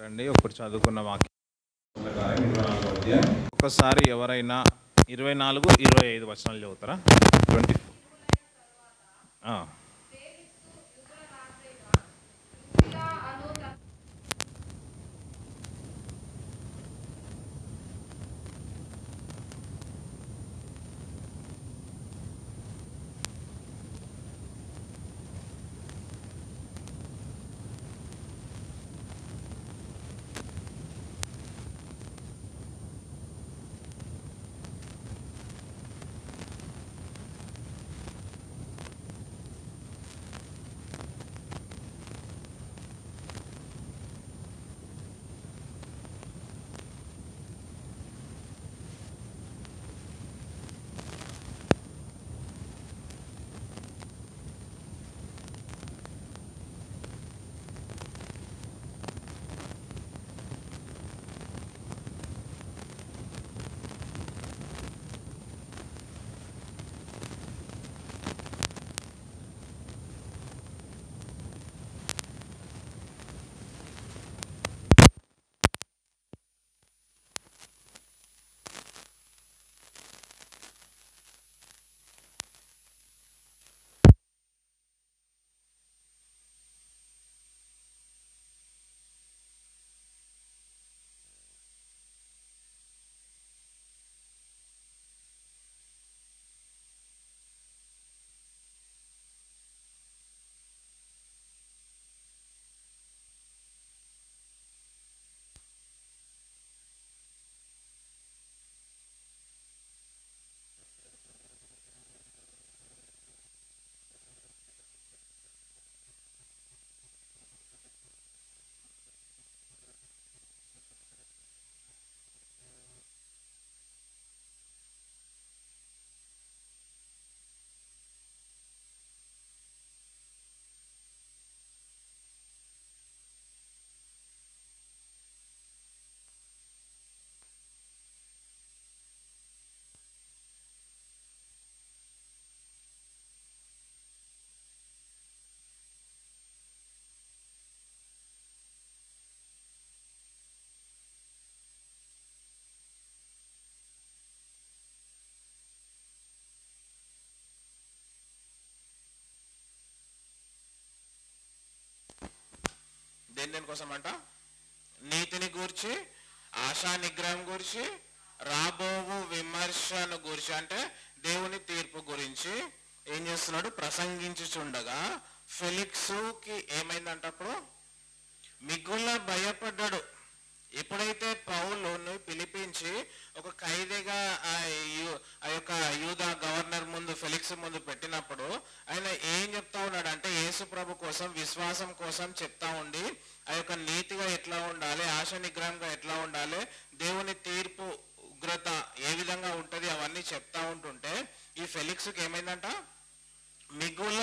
రండి ఒకటి చదువుకున్న వాక్యం. ఒకసారి ఎవరైనా 24, 25 వచనాలు చదువుతారా? 24. దేనికోసం అంట? నీతిని గూర్చి, ఆశా నిగ్రహం గురించి, రాబోవు విమర్శను గురించి, అంటే దేవుని తీర్పు గురించి ఏం చేస్తున్నాడు? ప్రసంగించుచుండగా ఫెలిక్స్కి ఏమైందంట? అప్పుడు మిగుల భయపడ్డాడు. ఎప్పుడైతే పౌలును పిలిపించి ఒక ఖైదీగా ఆ యొక్క యూదా గవర్నర్ ముందు, ఫెలిక్స్ ముందు పెట్టినప్పుడు ఆయన ఏం చెప్తా ఉన్నాడు అంటే, యేసు ప్రభు కోసం, విశ్వాసం కోసం చెప్తా ఉండి ఆ యొక్క నీతిగా ఎట్లా ఉండాలి, ఆశ నిగ్రహంగా ఎట్లా ఉండాలి, దేవుని తీర్పు ఉగ్రత ఏ విధంగా ఉంటది, అవన్నీ చెప్తా ఉంటుంటే ఈ ఫెలిక్స్కి ఏమైందంట? మిగుల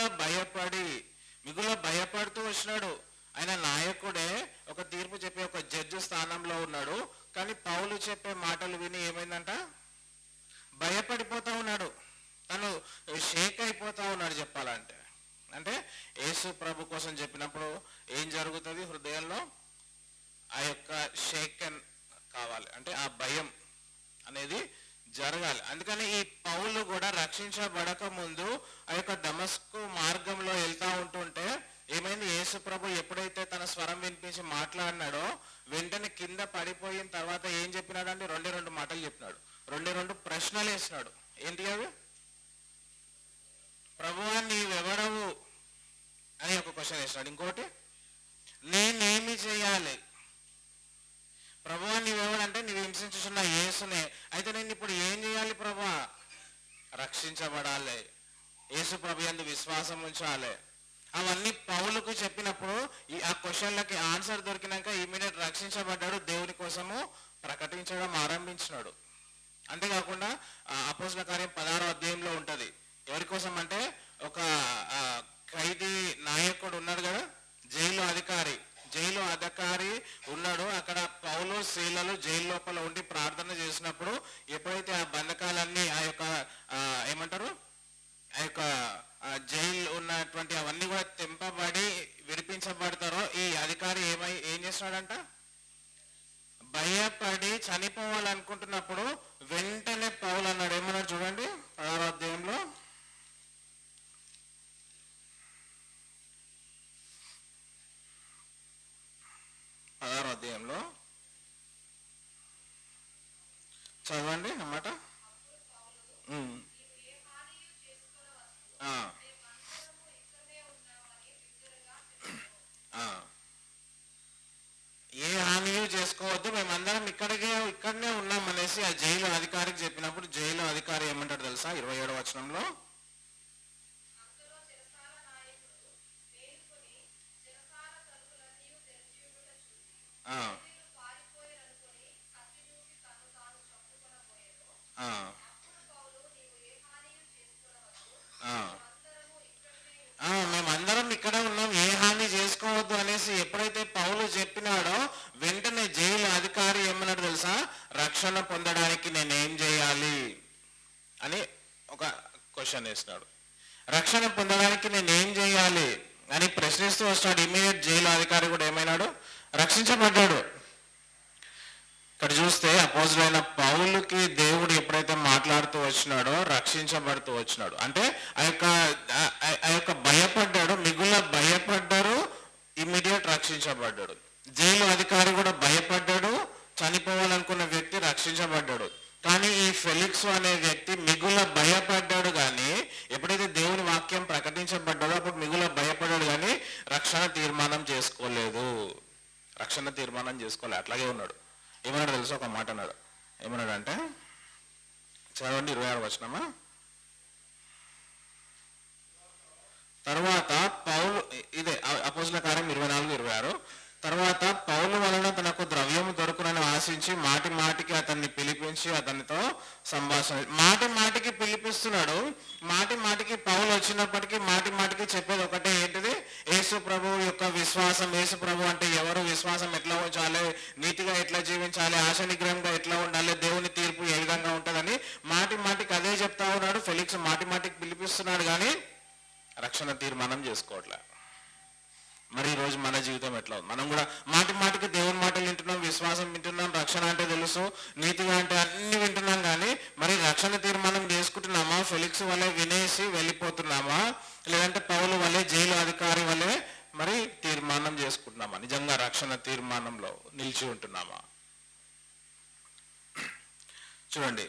భయపడుతూ వచ్చినాడు. ఆయన నాయకుడే, ఒక తీర్పు చెప్పే ఒక జడ్జి స్థానంలో ఉన్నాడు. కానీ పౌలు చెప్పే మాటలు విని ఏమైందంట? భయపడిపోతా ఉన్నాడు. తను షేక్ అయిపోతా ఉన్నాడు చెప్పాలంటే. అంటే యేసు ప్రభు కోసం చెప్పినప్పుడు ఏం జరుగుతుంది? హృదయంలో ఆ యొక్క షేకన్ కావాలి, అంటే ఆ భయం అనేది జరగాలి. అందుకని ఈ పౌలు కూడా రక్షించబడక ముందు ఆ యొక్క దమస్కు మార్గంలో వెళ్తా ఉంటుంటే ఏమైంది? యేసు ప్రభు ఎప్పుడైతే తన స్వరం వినిపించి మాట్లాడినాడో వెంటనే కింద పడిపోయిన తర్వాత ఏం చెప్పినాడంటే, రెండు మాటలు చెప్పినాడు, రెండు ప్రశ్నలు వేసినాడు. ఏంటి అవి? ప్రభువా నీవెవడవు అని ఒక క్వశ్చన్ వేసినాడు. ఇంకోటి, నేనేమి చేయాలి? ప్రభువా నీవెవడంటే నీవు హింసించుచున్న యేసునే, అయితే నేను ఇప్పుడు ఏం చేయాలి ప్రభువా? రక్షించబడాలి, యేసు ప్రభు యందు విశ్వాసం ఉంచాలి. అవన్నీ పౌలుకు చెప్పినప్పుడు ఆ క్వశ్చన్లకి ఆన్సర్ దొరికినాక ఇమీడియట్ రక్షించబడ్డాడు, దేవుని కోసము ప్రకటించడం ఆరంభించినాడు. అంతేకాకుండా అపోస్తలుల కార్యం 16వ అధ్యాయంలో ఉంటది. ఎవరి కోసం అంటే, ఒక ఖైదీ నాయకుడు ఉన్నాడు కదా, జైలు అధికారి ఉన్నాడు. అక్కడ పౌలు శీలలు జైలు లోపల ఉండి ప్రార్థన చేసినప్పుడు ఎప్పుడైతే ఆ బంధకాలన్నీ ఆ యొక్క ఏమంటారు, ఆ యొక్క జైలు ఉన్నటువంటి అవన్నీ కూడా తెంపబడి విడిపించబడతారో ఈ అధికారి ఏం చేస్తున్నాడంట? 16వ అధ్యాయంలో చదవండి అన్నమాట. ఏ హామీ చేసుకోవద్దు, మేమందరం ఇక్కడనే ఉన్నాం అనేసి ఆ జైలు అధికారికి చెప్పినప్పుడు జైలు అధికారి ఏమంటాడు తెలుసా? 27వ వచనంలో, మేమందరం ఇక్కడ ఉన్నాం, ఏ హాని చేసుకోవద్దు అనేసి ఎప్పుడైతే పౌలు చెప్పినాడో వెంటనే జైలు అధికారి ఏమన్నాడు తెలుసా? రక్షణ పొందడానికి నేనేం చేయాలి అని ఒక క్వశ్చన్ వేసినాడు. రక్షణ పొందడానికి నేనేం చేయాలి అని ప్రశ్నిస్తూ వస్తాడు. ఇమీడియట్ జైలు అధికారి కూడా ఏమైనాడు? రక్షించబడ్డాడు. ఇక్కడ చూస్తే అపోజిలైన పౌలుకి దేవుడు ఎప్పుడైతే మాట్లాడుతూ వచ్చినాడో రక్షించబడుతూ వచ్చినాడు. అంటే ఆ యొక్క భయపడ్డాడు, మిగుల భయపడ్డారు, ఇమ్మీడియట్ రక్షించబడ్డాడు. జైలు అధికారి కూడా భయపడ్డాడు, చనిపోవాలనుకున్న వ్యక్తి రక్షించబడ్డాడు. కానీ ఈ ఫెలిక్స్ అనే వ్యక్తి మిగుల భయపడ్డాడు, కానీ ఎప్పుడైతే దేవుని వాక్యం ప్రకటించబడ్డాడో అప్పుడు మిగుల భయపడ్డాడు, కానీ రక్షణ తీర్మానం చేసుకోలేదు. రక్షణ తీర్మానం చేసుకోలేదు, అట్లాగే ఉన్నాడు. ఏమన్నాడు తెలుసా? ఒక మాట అన్నాడు. ఏమన్నాడు అంటే, చదవండి 26వ వచనమా. తర్వాత పౌలు, ఇదే అపోస్తలుల కార్యం 24:26. తర్వాత పౌలు వలన తనకు ద్రవ్యము దొరుకునని ఆశించి మాటి మాటికి అతన్ని పిలిపించి అతనితో సంభాషణ, మాటి మాటికి పిలిపిస్తున్నాడు. మాటి మాటికి పౌలు వచ్చినప్పటికీ మాటి మాటికి చెప్పేది ఒకటే, ఏంటిది? యేసు ప్రభు యొక్క విశ్వాసం. యేసు ప్రభు అంటే ఎవరు, విశ్వాసం ఎట్లా ఉంచాలి, నీతిగా ఎట్లా జీవించాలి, ఆశ నిగ్రహంగా ఎట్లా ఉండాలి, దేవుని తీర్పు ఏ విధంగా ఉంటుందని మాటి మాటికి అదే చెప్తా ఉన్నాడు. ఫెలిక్స్ మాటి మాటికి పిలిపిస్తున్నాడు, కానీ రక్షణ తీర్మానం చేసుకోవట్లే. మరి ఈరోజు మన జీవితం ఎట్లా ఉంది? మనం కూడా మాటి మాటికి దేవుని మాటలు వింటున్నాం, విశ్వాసం వింటున్నాం, రక్షణ అంటే తెలుసు, నీతిగా అంటే అన్ని వింటున్నాం, కానీ మరి రక్షణ తీర్మానం చేసుకుంటున్నామా? ఫెలిక్స్ వల్లే వినేసి వెళ్ళిపోతున్నామా, లేదంటే పౌలు వల్లే జైలు అధికారి వల్లే మరి తీర్మానం చేసుకుంటున్నామా? నిజంగా రక్షణ తీర్మానంలో నిలిచి ఉంటున్నామా? చూడండి,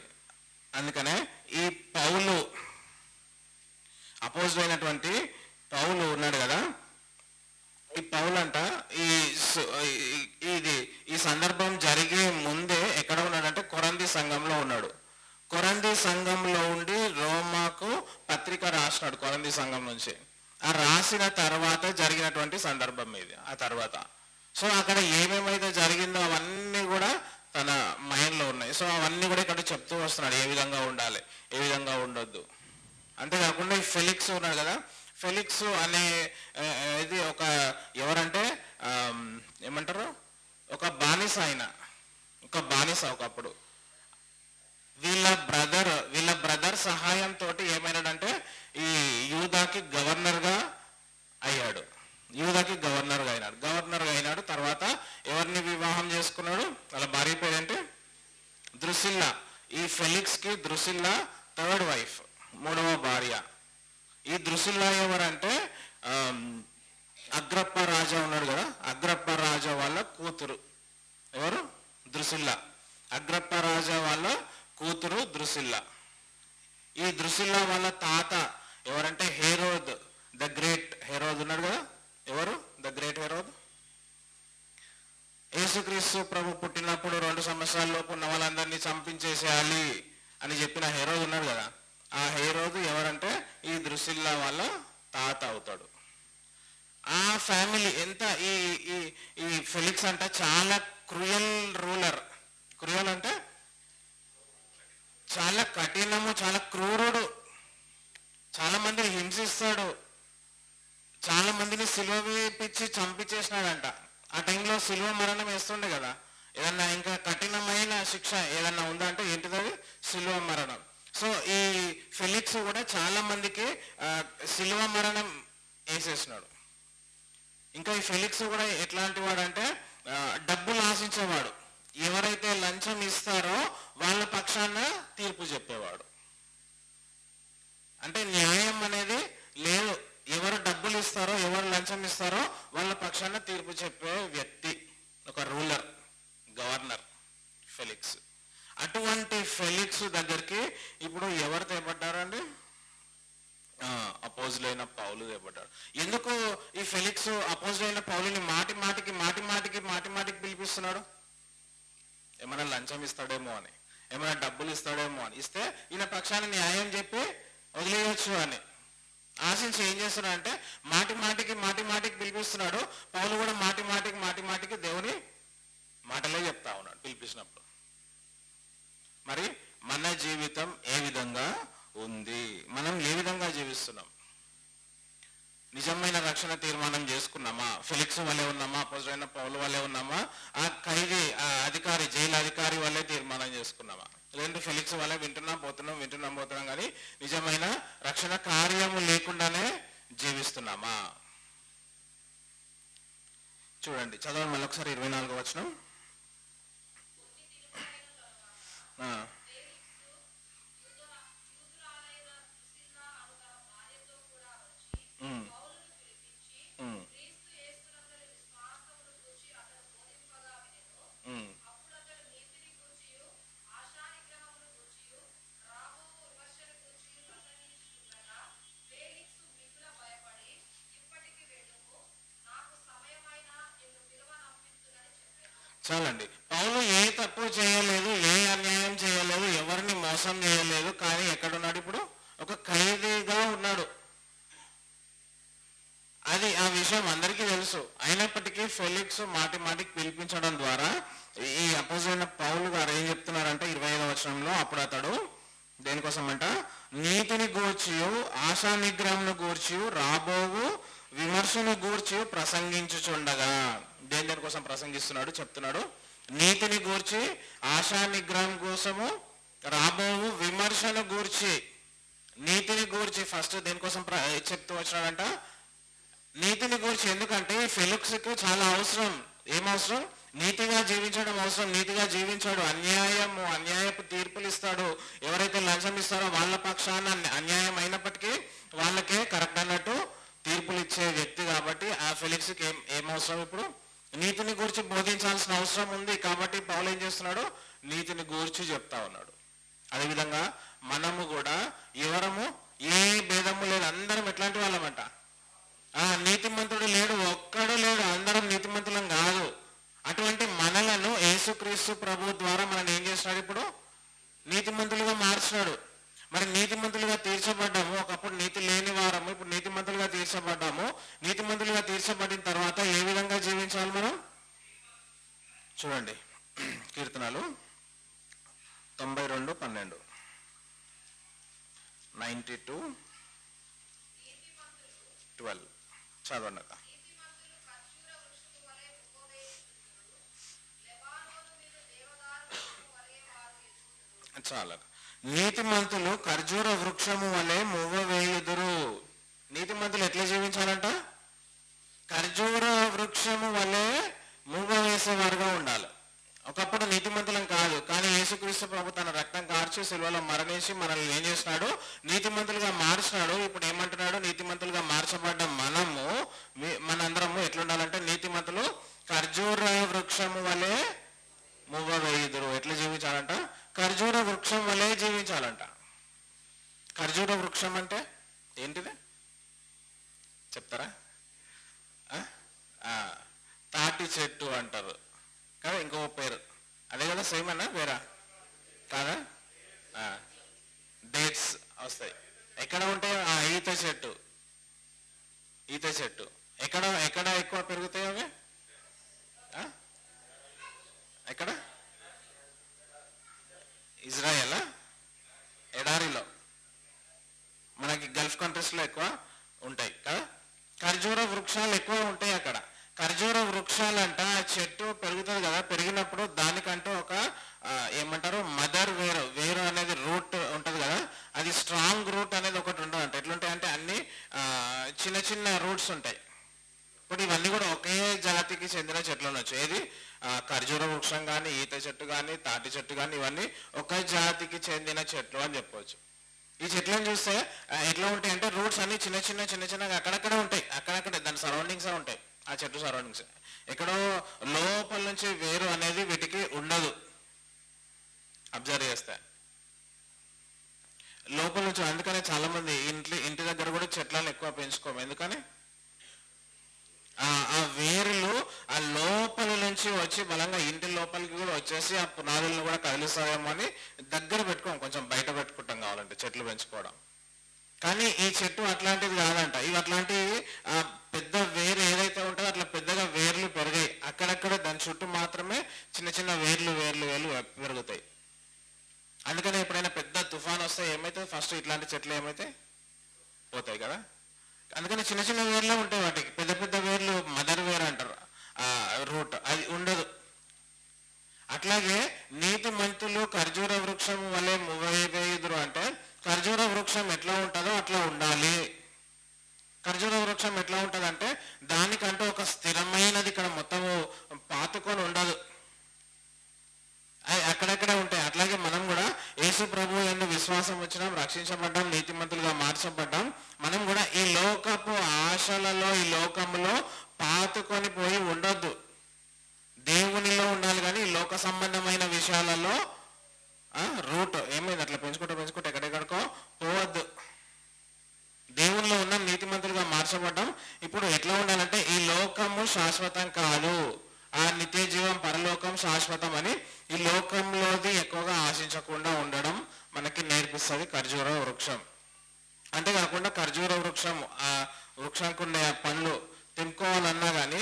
అందుకనే ఈ పౌలు, అపోజిట్ అయినటువంటి పౌలు ఉన్నాడు కదా, ఈ పౌలు అంట ఈ సందర్భం జరిగే ముందే ఎక్కడ ఉన్నాడంటే కొరంథీ సంఘంలో ఉన్నాడు. కొరంథీ సంఘంలో ఉండి రోమాకు పత్రిక రాసినాడు కొరంథీ సంఘం నుంచి. ఆ రాసిన తర్వాత జరిగినటువంటి సందర్భం ఇది. ఆ తర్వాత సో అక్కడ ఏమేమైతే జరిగిందో అవన్నీ కూడా తన మైండ్లో ఉన్నాయి. సో అవన్నీ కూడా ఇక్కడ చెప్తూ వస్తున్నాడు, ఏ విధంగా ఉండాలి, ఏ విధంగా ఉండొద్దు. అంతేకాకుండా ఈ ఫెలిక్స్ ఉన్నాడు కదా, ఫెలిక్స్ అనే ఇది ఒక ఎవరంటే ఏమంటారు, ఒక బానిస. ఆయన ఒక బానిస ఒకప్పుడు. వీళ్ళ బ్రదర్ సహాయంతో ఏమైనాడంటే ఈ యూదాకి గవర్నర్గా అయ్యాడు. గవర్నర్గా అయినాడు. తర్వాత ఎవరిని వివాహం చేసుకున్నాడు? వాళ్ళ భార్య పేరేంటి? ద్రుసిల్లా. ఈ ఫెలిక్స్ కి ద్రుసిల్లా థర్డ్ వైఫ్, మూడవ భార్య. ఈ ద్రుసిల్లా ఎవరంటే అగ్రప్ప రాజా ఉన్నాడు కదా, అగ్రప్ప రాజా వాళ్ళ కూతురు. ఎవరు? ద్రుసిల్లా. అగ్రప్ప రాజా వాళ్ళ కూతురు ద్రుసిల్లా. ఈ ద్రుసిల్లా వాళ్ళ తాత ఎవరంటే హెరోద్ ద గ్రేట్. హెరోద్ ఉన్నాడు కదా, ఎవరు? The great Herod. యేసుక్రీస్తు ప్రభు పుట్టినప్పుడు 2 సంవత్సరాల లోపు ఉన్న వాళ్ళందరినీ చంపించేసేయాలి అని చెప్పిన హెరోద్ ఉన్నాడు కదా, ఆ హెరోద్ ఎవరంటే ఈ ద్రుసిల్లా వాళ్ళ తాత అవుతాడు. ఆ ఫ్యామిలీ ఎంత ఈ ఫెలిక్స్ అంటే చాలా క్రూయల్ రూలర్. క్రూయల్ అంటే చాలా కఠినము, చాలా క్రూరుడు, చాలా మందిని హింసిస్తాడు, చాలా మందిని సిలువ వేయించి చంపించేసినాడంట. ఆ టైంలో సిలువ మరణం వేస్తుండే కదా. ఏదన్నా ఇంకా కఠినమైన శిక్ష ఏదన్నా ఉందా అంటే ఏంటిది? అది సిలువ మరణం. సో ఈ ఫెలిక్స్ కూడా చాలా మందికి సిలువ మరణం వేసేసినాడు. ఇంకా ఈ ఫెలిక్స్ కూడా ఎట్లాంటి వాడు అంటే డబ్బులు ఆశించేవాడు. ఎవరైతే లంచం ఇస్తారో వాళ్ళ పక్షాన తీర్పు చెప్పేవాడు. అంటే న్యాయం అనేది లేదు. ఎవరు డబ్బులు ఇస్తారో, ఎవరు లంచం ఇస్తారో వాళ్ళ పక్షాన తీర్పు చెప్పే వ్యక్తి, ఒక రూలర్, గవర్నర్ ఫెలిక్స్. అటువంటి ఫెలిక్స్ దగ్గరికి ఇప్పుడు ఎవరు తేపడ్డారండి? అపోజిల్ అయిన పౌలు తేపడ్డాడు. ఎందుకు ఈ ఫెలిక్స్ అపోజిల్ అయిన పౌలుని మాటి మాటికి పిలిపిస్తున్నాడు? ఏమైనా లంచం ఇస్తాడేమో అని, ఏమైనా డబ్బులు ఇస్తాడేమో అని. ఇస్తే ఈయన పక్షాన్ని న్యాయం చెప్పి వదిలేయచ్చు అని ఆశించి ఏం చేస్తున్నాడంటే మాటి మాటికి పిలిపిస్తున్నాడు. పౌలు కూడా మాటి మాటికి దేవుని మాటలే చెప్తా ఉన్నాడు పిలిపించినప్పుడు. మరి మన జీవితం ఏ విధంగా ఉంది? మనం ఏ విధంగా జీవిస్తున్నాం? నిజమైన రక్షణ తీర్మానం చేసుకున్నామా? ఫెలిక్స్ వల్లే ఉన్నామా? అపోజిల్ అయిన పౌలు వల్లే ఉన్నామా? ఆ ఖైదీ, ఆ అధికారి, జైలు అధికారి వల్లే తీర్మానం చేసుకున్నామా? లేదంటే ఫెలిక్స్ వల్లే వింటున్నాం పోతున్నాం కానీ నిజమైన రక్షణ కార్యము లేకుండానే జీవిస్తున్నామా? చూడండి, చదవండి మళ్ళీ ఒకసారి 24వ వచనం. చాలండి. పౌలు ఏ తప్పు చేయలేదు, ఏ అన్యాయం చేయలేదు, ఎవరిని మోసం చేయలేదు. కానీ ఎక్కడున్నాడు ఇప్పుడు? ఒక ఖైదీగా ఉన్నాడు. అది ఆ విషయం అందరికీ తెలుసు. అయినప్పటికీ ఫెలిక్స్ మాటికి పిలిపించడం ద్వారా ఈ అపోజిల్ అయిన పౌలు గారు ఏం చెప్తున్నారంటే 25వ వచనంలో, అప్పుడు అతడు దేనికోసం అంట? నీతిని గూర్చియు ఆశా నిగ్రహమును గూర్చియు రాబోవు విమర్శను గూర్చి ప్రసంగించుచుండగా. దేనికోసం ప్రసంగిస్తున్నాడు చెప్తున్నాడు? నీతిని గూర్చి, ఆశా నిగ్రహం కోసము, రాబోవు విమర్శను గూర్చి. నీతిని గూర్చి ఫస్ట్ దేనికోసం చెప్తూ వచ్చినాడంట? నీతిని గూర్చి. ఎందుకంటే ఫెలిక్స్కి చాలా అవసరం. ఏమవసరం? నీతిగా జీవించడం అవసరం. నీతిగా జీవించాడు, అన్యాయపు తీర్పులు ఇస్తాడు. ఎవరైతే లంచం ఇస్తారో వాళ్ళ పక్షాన అన్యాయం అయినప్పటికీ వాళ్ళకే కరెక్ట్ అన్నట్టు తీర్పులు ఇచ్చే వ్యక్తి. కాబట్టి ఆ ఫెలిక్స్కి ఏం అవసరం? ఇప్పుడు నీతిని గూర్చి బోధించాల్సిన అవసరం ఉంది. కాబట్టి పౌలు ఏం చేస్తున్నాడు? నీతిని గూర్చి చెప్తా ఉన్నాడు. అదేవిధంగా మనము కూడా ఎవరము ఏ భేదము లేదు, అందరం ఎట్లాంటి వాళ్ళమంట? నీతిమంతుడు లేడు, ఒక్కడు లేడు, అందరం నీతిమంతులం కాదు. అటువంటి మనలను యేసుక్రీస్తు ప్రభు ద్వారా మనం ఏం చేస్తున్నాడు? ఇప్పుడు నీతిమంతులుగా మార్చినాడు. మరి నీతిమంతులుగా తీర్చబడ్డాము. ఒకప్పుడు నీతి లేని వారము, ఇప్పుడు నీతిమంతులుగా తీర్చబడ్డాము. నీతిమంతులుగా తీర్చబడిన తర్వాత ఏ విధంగా జీవించాలి మనం? చూడండి, కీర్తనలు 92:12, 92:12 చదవండి అక్క. చాలా. నీతిమంతులు ఖర్జూర వృక్షము వలె మువ్వ వేయుదురు. నీతిమంతులు ఎట్లా జీవించాలంట? ఖర్జూర వృక్షము వలె మువ్వ వేసేవారుగా ఉండాలి. ఒకప్పుడు నీతిమంతులం కాదు, కానీ యేసుక్రీస్తు ప్రభు తన రక్తం కార్చి సిలువలో మరణించి మనల్ని ఏం చేసినాడు? నీతిమంతులుగా మార్చినాడు. ఇప్పుడు ఏమంటున్నాడు? నీతిమంతులుగా మార్చబడ్డ మనందరము ఎట్లుండాలంటే నీతిమంతులు ఖర్జూర వృక్షము వలె మువ్వ వేయుదురు. ఎట్లా జీవించాలంట? ఖర్జూర వృక్షం వలె జీవించాలంట. ఖర్జూర వృక్షం అంటే ఏంటిది చెప్తారా? తాటి చెట్టు అంటారు కదా, ఇంకో పేరు అదే కదా, సేమ్ అన్నా వేరా కాదా? డేట్స్ వస్తాయి. ఎక్కడ ఉంటాయి? ఈత చెట్టు. ఈత చెట్టు ఎక్కడ ఎక్కువ పెరుగుతాయి అవి? ఎక్కడ? ఇజ్రాయెల్ ఎడారిలో, మనకి గల్ఫ్ కంట్రీస్లో ఎక్కువ ఉంటాయి కదా. ఖర్జూర వృక్షాలు ఎక్కువ ఉంటాయి అక్కడ. ఖర్జూర వృక్షాలంట ఆ చెట్టు పెరుగుతుంది కదా, పెరిగినప్పుడు దానికంటూ ఒక ఏమంటారు మదర్ వేరు అనేది రూట్ ఉంటుంది కదా, అది స్ట్రాంగ్ రూట్ అనేది ఒకటి ఉండదంట. ఎట్లుంటాయంటే అన్ని చిన్న చిన్న రూట్స్ ఉంటాయి. ఇప్పుడు ఇవన్నీ కూడా ఒకే జాతికి చెందిన చెట్లు ఉండొచ్చు. ఏది ఖర్జూర వృక్షం కానీ, ఈత చెట్టు కానీ, తాటి చెట్టు కానీ, ఇవన్నీ ఒకే జాతికి చెందిన చెట్లు అని చెప్పవచ్చు. ఈ చెట్లను చూస్తే ఎట్లా ఉంటాయి అంటే రూట్స్ అన్ని చిన్నగా అక్కడక్కడ ఉంటాయి, అక్కడక్కడే దాని సరౌండింగ్స్ ఉంటాయి. ఆ ఆ చెట్టు సరౌండింగ్స్. ఎక్కడో లోపల నుంచి వేరు అనేది వీటికి ఉండదు. అబ్జర్వ్ చేస్తే లోపల నుంచి. అందుకనే చాలా మంది ఇంటి దగ్గర కూడా చెట్లను ఎక్కువ పెంచుకోము. ఎందుకని ఆ వేర్లు ఆ లోపల నుంచి వచ్చి బలంగా ఇంటి లోపలికి కూడా వచ్చేసి ఆ పునాదులను కూడా కదిలిస్తాయేమో అని దగ్గర పెట్టుకోం, కొంచెం బయట పెట్టుకుంటాం కావాలంటే చెట్లు పెంచుకోవడం. కానీ ఈ చెట్టు అట్లాంటిది కాదంట. ఇవి అట్లాంటివి పెద్ద వేరు ఏదైతే ఉంటుందో అట్లా పెద్దగా వేర్లు పెరిగాయి. అక్కడక్కడ దాని చుట్టూ మాత్రమే చిన్న చిన్న వేర్లు వేర్లు వేర్లు పెరుగుతాయి. అందుకని ఎప్పుడైనా పెద్ద తుఫాన్ వస్తే ఏమైతే ఫస్ట్ ఇట్లాంటి చెట్లు ఏమైతే పోతాయి కదా. అందుకని చిన్న చిన్న వేర్లే ఉంటాయి వాటికి. పెద్ద పెద్ద వేర్లు మదర్ వేర్ అంటారు, రూట్ అది ఉండదు. అట్లాగే నీతి మంతులు ఖర్జూర వృక్షం వలె మువ్వెయుదురు అంటే ఖర్జూర వృక్షం ఎట్లా ఉంటుందో అట్లా ఉండాలి. ఖర్జూర వృక్షం ఎట్లా ఉంటుంది అంటే దానికంటూ ఒక స్థిరమైనది ఇక్కడ మొత్తము పాతుకొని ఉండదు, అక్కడక్కడే ఉంటాయి. అట్లాగే మనం కూడా యేసు ప్రభు యందు విశ్వాసం వచ్చినాం, రక్షించబడ్డాం, నీతిమంతులుగా మార్చబడ్డాం. మనం కూడా ఈ లోకపు ఆశలలో ఈ లోకములో పాతుకొని పోయి ఉండొద్దు. దేవునిలో ఉండాలి. కానీ ఈ లోక సంబంధమైన విషయాలలో రూట్ ఏమైంది అట్లా పెంచుకుంటూ ఎక్కడెక్కడికో పోవద్దు. దేవునిలో ఉన్నాం, నీతిమంతులుగా మార్చబడ్డాం. ఇప్పుడు ఎట్లా ఉండాలంటే ఈ లోకము శాశ్వతం కాదు, ఆ నిత్య జీవం పరలోకం శాశ్వతం అని ఈ లోకంలోది ఎక్కువగా ఆశించకుండా ఉండడం మనకి నేర్పిస్తుంది ఖర్జూర వృక్షం. అంతేకాకుండా ఖర్జూర వృక్షం ఆ వృక్షంకు ఉండే పండ్లు తెంపుకోవాలన్నా కానీ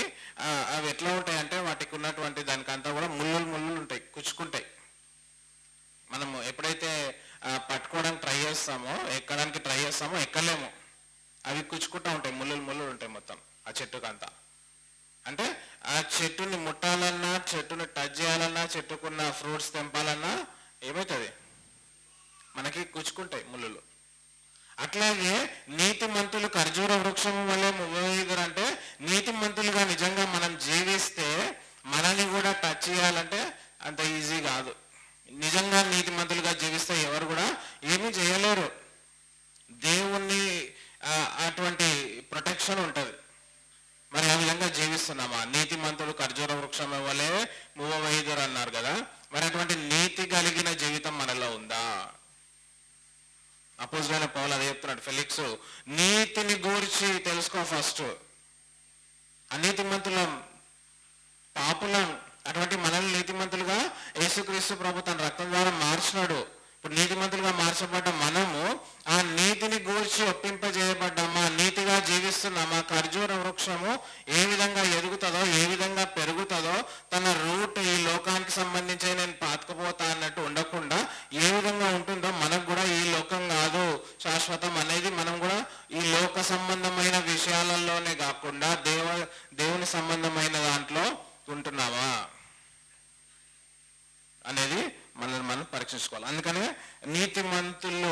అవి ఎట్లా ఉంటాయంటే వాటికి ఉన్నటువంటి దానికంతా కూడా ముళ్ళులు ఉంటాయి, కుచ్చుకుంటాయి. మనము ఎప్పుడైతే పట్టుకోవడానికి ట్రై చేస్తామో, ఎక్కడానికి ట్రై చేస్తామో ఎక్కలేము. అవి కుచ్చుకుంటూ ఉంటాయి, ముళ్ళులు ఉంటాయి మొత్తం ఆ చెట్టుకంతా. అంటే ఆ చెట్టుని ముట్టాలన్నా, చెట్టుని టచ్ చేయాలన్నా, చెట్టుకున్న ఫ్రూట్స్ తెంపాలన్నా ఏమవుతుంది, మనకి కుచ్చుకుంటాయి ముళ్ళులు. అట్లాగే నీతి మంతులు ఖర్జూర వృక్షము వల్లే మువ్వెయుదురు అంటే నీతి మంతులుగా నిజంగా మనం జీవిస్తే మనల్ని కూడా టచ్ చేయాలంటే అంత ఈజీ కాదు. నిజంగా నీతి మంతులుగా జీవిస్తే ఎవరు కూడా ఏమీ చేయలేరు. దేవుణ్ణి అటువంటి ప్రొటెక్షన్ ఉంటుంది. మరి ఆ విధంగా జీవిస్తున్నామా? నీతి మంతుడు ఖర్జూర వృక్షం వల్లే మువ్వెయుదురు అన్నారు కదా. మరి అటువంటి నీతి కలిగిన జీవితం మనలో ఉందా? అపోజిట్ పౌలు అదే చెప్తున్నాడు. ఫెలిక్స్, నీతిని గూర్చి తెలుసుకో ఫస్ట్. అనీతిమంతులం, పాపులం. అటువంటి మనల్ని నీతిమంతులుగా యేసుక్రీస్తు ప్రభు తన రక్తం ద్వారా మార్చినాడు. ఇప్పుడు నీతిమంతులుగా మార్చబడ్డ మనము ఆ నీతిని గూర్చి ఒప్పింపజేయబడ్డామా, నీతిగా జీవిస్తున్నామా? ఖర్జూర వృక్షము ఏ విధంగా ఎదుగుతుందో, ఏ విధంగా పెరుగుతుందో, తన రూట్ ఈ లోకానికి సంబంధించి నేను పాతుకుపోతా అన్నట్టు ఉండకుండా ఏ విధంగా ఉంటుందో మనకు కూడా ఈ లోకం కాదు శాశ్వతం అనేది మనం కూడా ఈ లోక సంబంధమైన విషయాలలోనే కాకుండా దేవుని సంబంధమైన దాంట్లో ఉంటున్నామా అనేది మనల్ని మనం పరీక్షించుకోవాలి. అందుకనే నీతిమంతులు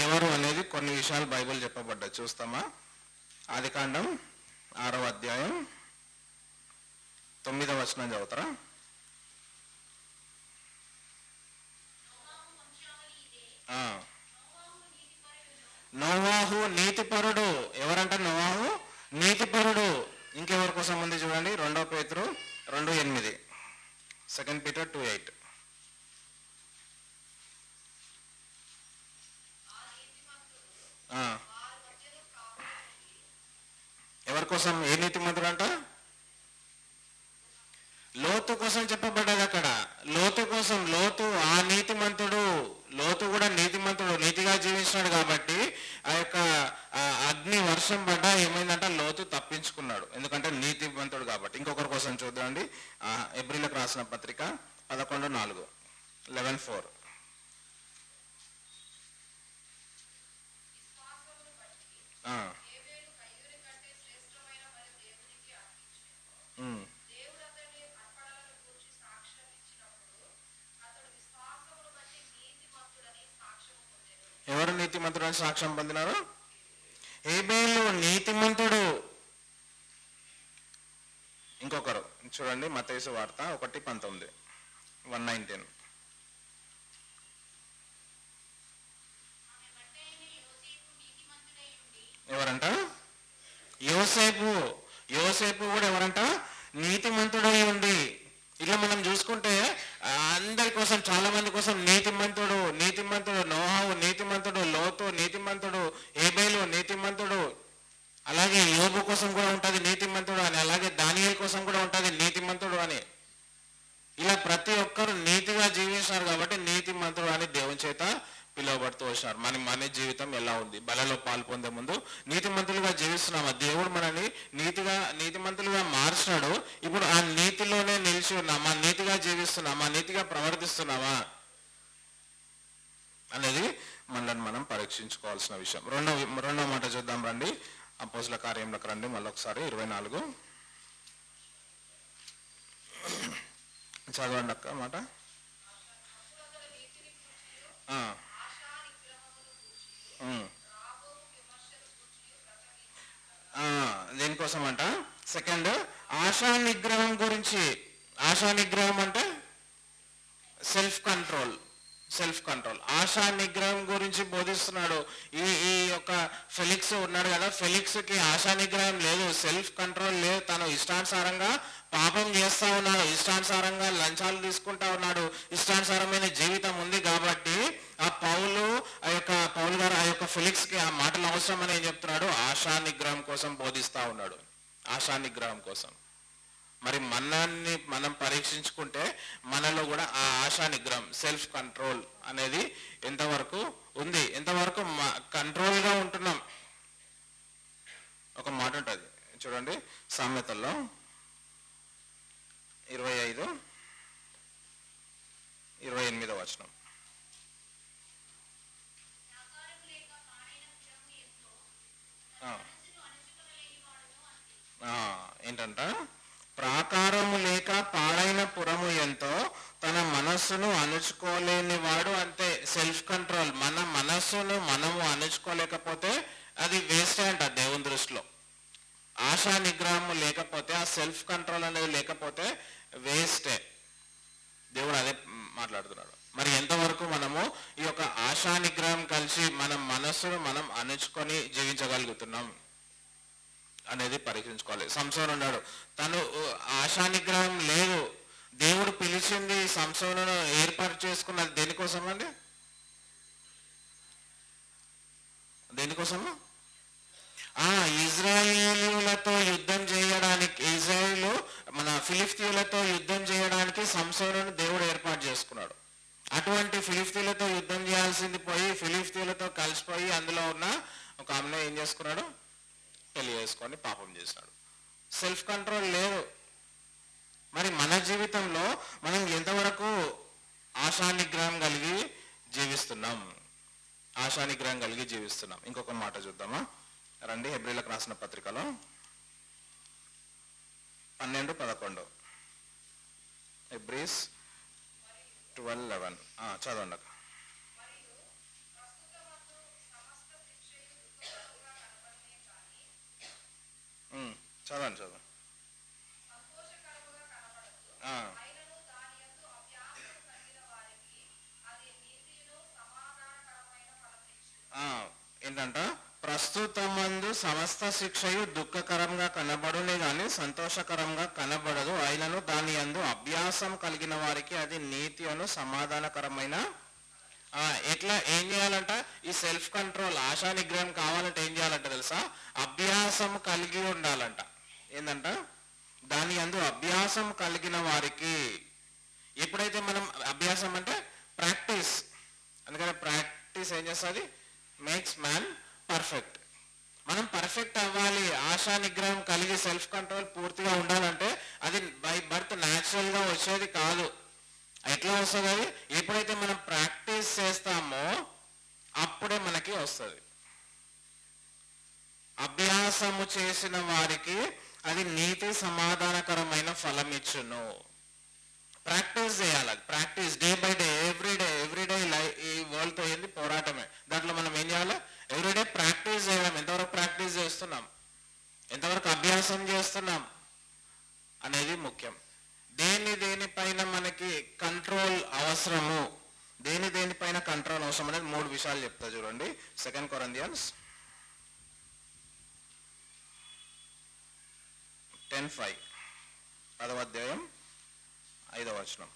ఎవరు అనేది కొన్ని విషయాలు బైబిల్ చెప్పబడ్డాయి. చూస్తామా? ఆదికాండం 6వ అధ్యాయం 9వ వచనం చదువుతారా? నోవాహు నీతిపరుడు. ఎవరంట నోవాహు? నీతిపరుడు. ఇంకెవరి కోసం ఉంది చూడండి, 2 పేతురు 2:8, 2 Peter 2:8. ఎవరి కోసం? ఏ నీతిమంతుడు అంట? లోతు కోసం చెప్పబడ్డది అక్కడ. లోతు కోసం. లోతు ఆ నీతిమంతుడు. లోతు కూడా నీతిమంతుడు, నీతిగా జీవించినాడు కాబట్టి ఆ యొక్క అగ్ని వర్షం పడ్డా ఏమైందంట, లోతు తప్పించుకున్నాడు, ఎందుకంటే నీతిమంతుడు కాబట్టి. ఇంకొకరి కోసం చూద్దామండి, హెబ్రీయులకు రాసిన పత్రిక 11:4, 11:4. ఎవరు నీతిమంతుడు అని సాక్ష్యం పొందినారు? హేబేలు నీతిమంతుడు. ఇంకొకరు చూడండి, మత్తయి వార్త 1:19, 1:19. ఎవరంట? యోసేపు. యోసేపు కూడా ఎవరంట? నీతిమంతుడై ఉండి. ఇలా మనం చూసుకుంటే అందరి కోసం, చాలా మంది కోసం నీతిమంతుడు, నీతిమంతుడు నోహావు, నీతిమంతుడు లోతు, నీతిమంతుడు ఏబేలు, నీతిమంతుడు. అలాగే యోబు కోసం కూడా ఉంటుంది నీతిమంతుడు అని, అలాగే దానియేలు కోసం కూడా ఉంటుంది నీతిమంతుడు అని. ఇలా ప్రతి ఒక్కరు నీతిగా జీవించారు కాబట్టి నీతిమంతుడు అని దేవుని చేత పిలువబడుతూ వచ్చారు. మన జీవితం ఎలా ఉంది? బలలో పాలు పొందే ముందు నీతిమంతులుగా జీవిస్తున్నామా? దేవుడు మనల్ని నీతిమంతులుగా మార్చాడు. ఇప్పుడు ఆ నీతిలోనే నిలిచి ఉన్నామా? నీతిగా జీవిస్తున్నామా? నీతిగా ప్రవర్తిస్తున్నామా అనేది మనల్ని మనం పరీక్షించుకోవాల్సిన విషయం. రెండో మాట చూద్దాం రండి. అపోస్తలుల కార్యంలోకి రండి మళ్ళొకసారి. 24 చదవండి అక్క మాట. దేనికోసం అంట? సెకండ్, ఆశా నిగ్రహం గురించి. ఆశా నిగ్రహం అంటే సెల్ఫ్ కంట్రోల్. ఆశా నిగ్రహం గురించి బోధిస్తున్నాడు. ఈ యొక్క ఫెలిక్స్ ఉన్నాడు కదా, ఫెలిక్స్ కి ఆశా నిగ్రహం లేదు, సెల్ఫ్ కంట్రోల్ లేదు. తను ఇష్టానుసారంగా పాపం చేస్తా ఉన్నాడు, ఇష్టానుసారంగా లంచాలు తీసుకుంటా ఉన్నాడు, ఇష్టానుసారమైన జీవితం ఉంది. కాబట్టి ఆ పౌలు గారు ఆ యొక్క ఫెలిక్స్ కి ఆ మాటలు అవసరం అని ఏం చెప్తున్నాడు? ఆశా నిగ్రహం కోసం బోధిస్తా ఉన్నాడు. ఆశా నిగ్రహం కోసం. మరి మనల్ని మనం పరీక్షించుకుంటే మనలో కూడా ఆ ఆశా నిగ్రహం, సెల్ఫ్ కంట్రోల్ అనేది ఎంతవరకు ఉంది? ఎంతవరకు కంట్రోల్గా ఉంటున్నాం? ఒక మాట ఉంటుంది చూడండి, సామెతల్లో 25:28 వచనం. ఏంటంట? ప్రాకారము లేక పాడైన పురము ఎంతో, తన మనస్సును అణుచుకోలేని వాడు అంతే. Self control. మన మనస్సును మనము అణుచుకోలేకపోతే అది వేస్ట్ అంట దేవుని దృష్టిలో. ఆశా నిగ్రహం లేకపోతే, ఆ సెల్ఫ్ కంట్రోల్ అనేది లేకపోతే వేస్టే. దేవుడు అదే మాట్లాడుతున్నాడు. మరి ఎంతవరకు మనము ఈ యొక్క ఆశా నిగ్రహం కలిసి మన మనస్సును మనం అణుచుకొని జీవించగలుగుతున్నాం అనేది పరీక్షించుకోవాలి. సంసోను ఉన్నాడు, తను ఆశా నిగ్రహం లేదు. దేవుడు పిలిచింది సంసోనును ఏర్పాటు చేసుకున్నది దేనికోసం అండి? దేనికోసము? ఇజ్రాయేలీలతో యుద్ధం చేయడానికి, మన ఫిలిష్తీయులతో యుద్ధం చేయడానికి సంసోనును దేవుడు ఏర్పాటు చేసుకున్నాడు. అటువంటి ఫిలిష్తీయులతో యుద్ధం చేయాల్సింది పోయి ఫిలిష్తీయులతో కలిసిపోయి అందులో ఉన్న ఒక ఆమెను ఏం చేసుకున్నాడు? పెళ్లి చేసుకొని పాపం చేశాడు. సెల్ఫ్ కంట్రోల్ లేదు. మరి మన జీవితంలో మనం ఎంతవరకు ఆశా నిగ్రహం కలిగి జీవిస్తున్నాం? ఇంకొక మాట చూద్దామా రండి. హెబ్రీలకు రాసిన పత్రికలో 12:11. హెబ్రీస్ 12:11 చదవండి. చదవండి. ఏంటంట? ప్రస్తుతమందు సమస్త శిక్షయు దుఃఖకరంగా కనబడునే గాని సంతోషకరంగా కనబడదు, అయినను దాని యందు అభ్యాసం కలిగిన వారికి అది నీతి అను సమాధానకరమైన. ఎట్లా ఏం చేయాలంట? ఈ సెల్ఫ్ కంట్రోల్, ఆశా నిగ్రహం కావాలంటే ఏం చేయాలంట తెలుసా? అభ్యాసం కలిగి ఉండాలంట. ఏంటంట? దాని యందు అభ్యాసం కలిగిన వారికి. ఎప్పుడైతే మనం అభ్యాసం అంటే ప్రాక్టీస్, అందుకని ప్రాక్టీస్ ఏం చేస్తుంది? Makes man perfect. మనం పర్ఫెక్ట్ అవ్వాలి, ఆశా నిగ్రహం కలిగి సెల్ఫ్ కంట్రోల్ పూర్తిగా ఉండాలంటే అది బై బర్త్ న్యాచురల్ గా వచ్చేది కాదు. ఎట్లా వస్తుంది? అది ఎప్పుడైతే మనం ప్రాక్టీస్ చేస్తామో అప్పుడే మనకి వస్తుంది. అభ్యాసము చేసిన వారికి అది నీతి సమాధానకరమైన ఫలం ఇచ్చును. ప్రాక్టీస్ చేయాలి. Practice day by day, everyday ఈ వరల్డ్ తో ఏంది? పోరాటమే. దాంట్లో మనం ఏం చేయాలి? ఎవ్రీడే ప్రాక్టీస్ చేయడం. ఎంతవరకు ప్రాక్టీస్ చేస్తున్నాం, ఎంతవరకు అభ్యాసం చేస్తున్నాం అనేది ముఖ్యం. దేనిపైన మనకి కంట్రోల్ అవసరము, దేనిపైన కంట్రోల్ అవసరం అనేది 3 విషయాలు చెప్తా చూడండి. 2 Corinthians 10:5 10వ అధ్యాయం 5వ వచనం.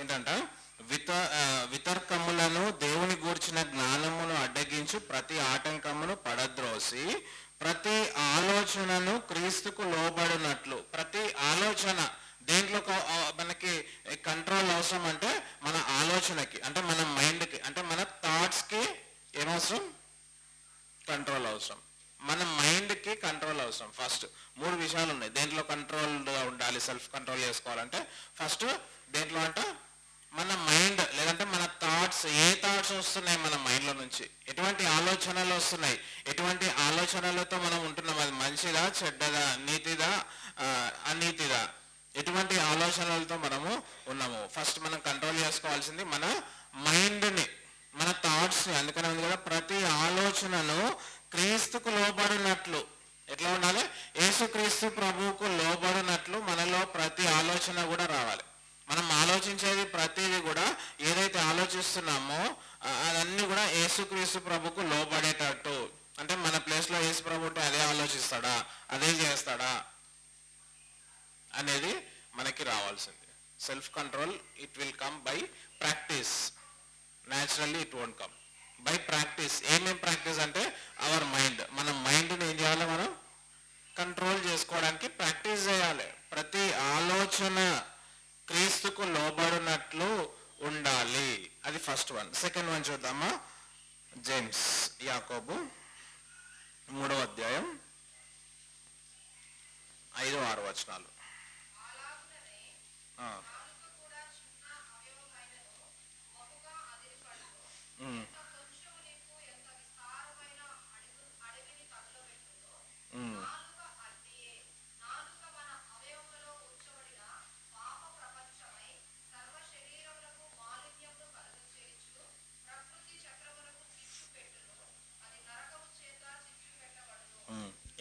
ఏంటంట? వితర్కములను దేవుని గూర్చిన జ్ఞానమును అడ్డగించు ప్రతి ఆటంకమును పడద్రోసి ప్రతి ఆలోచనను క్రీస్తుకు లోబడినట్లు. ప్రతి ఆలోచన దేంట్లో మనకి కంట్రోల్ అవసరం అంటే మన ఆలోచనకి, అంటే మన మైండ్కి, అంటే మన థాట్స్కి ఏమవసరం? కంట్రోల్ అవసరం. మన మైండ్కి కంట్రోల్ అవసరం. ఫస్ట్ 3 విషయాలు ఉన్నాయి దేంట్లో కంట్రోల్గా ఉండాలి, సెల్ఫ్ కంట్రోల్ చేసుకోవాలంటే. ఫస్ట్ దేంట్లో అంట? మన మైండ్, లేదంటే మన థాట్స్. ఏ థాట్స్ వస్తున్నాయి మన మైండ్లో నుంచి, ఎటువంటి ఆలోచనలు వస్తున్నాయి, ఎటువంటి ఆలోచనలతో మనం ఉంటున్నాం, అది మంచిదా చెడ్డదా, నీతిదా అనీతిదా, ఎటువంటి ఆలోచనలతో మనము ఉన్నాము. ఫస్ట్ మనం కంట్రోల్ చేసుకోవాల్సింది మన మైండ్ని, మన థాట్స్ని. అందుకనే ఉంది కదా, ప్రతి ఆలోచనను క్రీస్తుకు లోబడినట్లు. ఎట్లా ఉండాలి? యేసుక్రీస్తు ప్రభువుకు లోబడినట్లు మనలో ప్రతి ఆలోచన కూడా రావాలి. మనం ఆలోచించేది ప్రతిదీ కూడా, ఏదైతే ఆలోచిస్తున్నామో అదన్నీ కూడా యేసుక్రీస్తు ప్రభుకు లోబడేటట్టు. అంటే మన ప్లేస్లో యేసు ప్రభు ఉంటే అదే ఆలోచిస్తాడా, అదే చేస్తాడా అనేది మనకి రావాల్సింది. Self control it will come by practice. Naturally it won't come by practice. ఏమేం ప్రాక్టీస్ అంటే అవర్ మైండ్. మన మైండ్ని ఏం చేయాలి? మనం కంట్రోల్ చేసుకోవడానికి ప్రాక్టీస్ చేయాలి. ప్రతి ఆలోచన క్రీస్తుకు లోబడినట్లు ఉండాలి. అది ఫస్ట్ వన్. సెకండ్ వన్ చూద్దామా? జేమ్స్, యాకోబు 3వ అధ్యాయం 5-6 వచనాలు.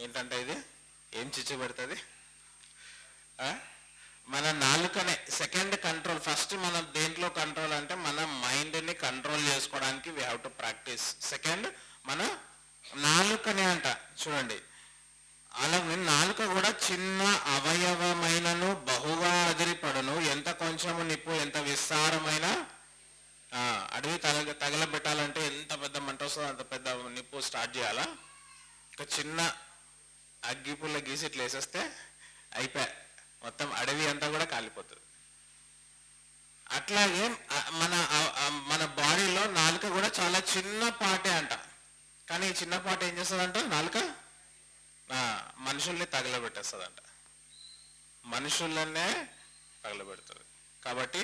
ఏంటంటే ఇది ఏం చిచ్చు పెడుతుంది? మన నాలుకనే. Second control. ఫస్ట్ మనం దేంట్లో కంట్రోల్ అంటే మన మైండ్ని కంట్రోల్ చేసుకోవడానికి we have to practice. Second మన నాలుకనే అంట. చూడండి, అలాగే నాలుక కూడా చిన్న అవయవమైనను బహుగా అదిరిపడును, ఎంత కొంచెము నిప్పు ఎంత విస్తారమైన. అడవి తగలబెట్టాలంటే ఎంత పెద్ద మంట వస్తుందో అంత పెద్ద నిప్పు స్టార్ట్ చేయాలా? ఒక చిన్న అగ్గిపుల్ల గీసి ఇట్లా వేసేస్తే అయిపోయా, మొత్తం అడవి అంతా కూడా కాలిపోతుంది. అట్లాగే మన బాడీలో నాలుక కూడా చాలా చిన్న పాటే అంట. కానీ ఈ చిన్న పాట ఏం చేస్తుందంట? నాలుక మనుషుల్ని తగలబెట్టేస్తుందంట. మనుషులనే తగలబెడుతుంది. కాబట్టి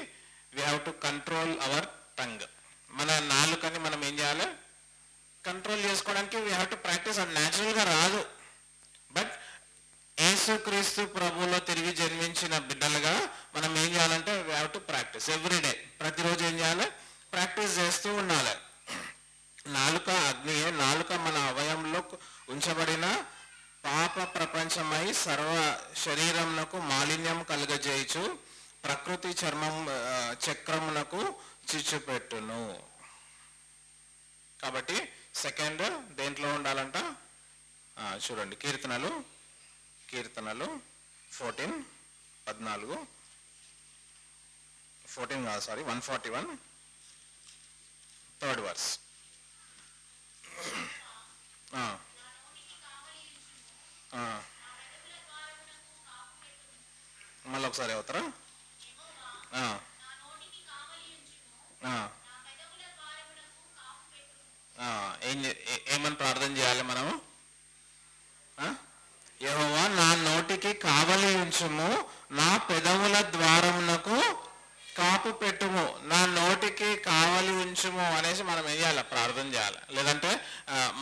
we have to control our tongue. మన నాలుకని మనం ఏం చేయాలి? కంట్రోల్ చేసుకోవడానికి వీ హ్యావ్ టు ప్రాక్టీస్. అది న్యాచురల్గా రాదు. బట్ యేసుక్రీస్తు ప్రభువులో తిరిగి జన్మించిన బిడ్డలుగా మనం ఏం చేయాలంటే we have to practice everyday. ప్రతిరోజు ఏం చేయాలి? ప్రాక్టీస్ చేస్తూ ఉండాలి. నాలుక అగ్నియే. నాలుక మన అవయంలో ఉంచబడిన పాప ప్రపంచమై సర్వ శరీరమునకు మాలిన్యం కలుగజేయచ్చు, ప్రకృతి చక్రమునకు చిచ్చుపెట్టును. కాబట్టి సెకండ్ దేంట్లో ఉండాలంట? చూడండి, కీర్తనలు 14 141 3rd verse. మళ్ళీ ఒకసారి అవుతారా? ఏమని ప్రార్థన చేయాలి మనము? యెహోవా నా నోటికి కావలి ఉంచుము, నా పెదవుల ద్వారమునకు కాపు పెట్టుము. నా నోటికి కావలి ఉంచుము అనేసి మనం ఏం చేయాలి? ప్రార్థన చేయాలి. లేదంటే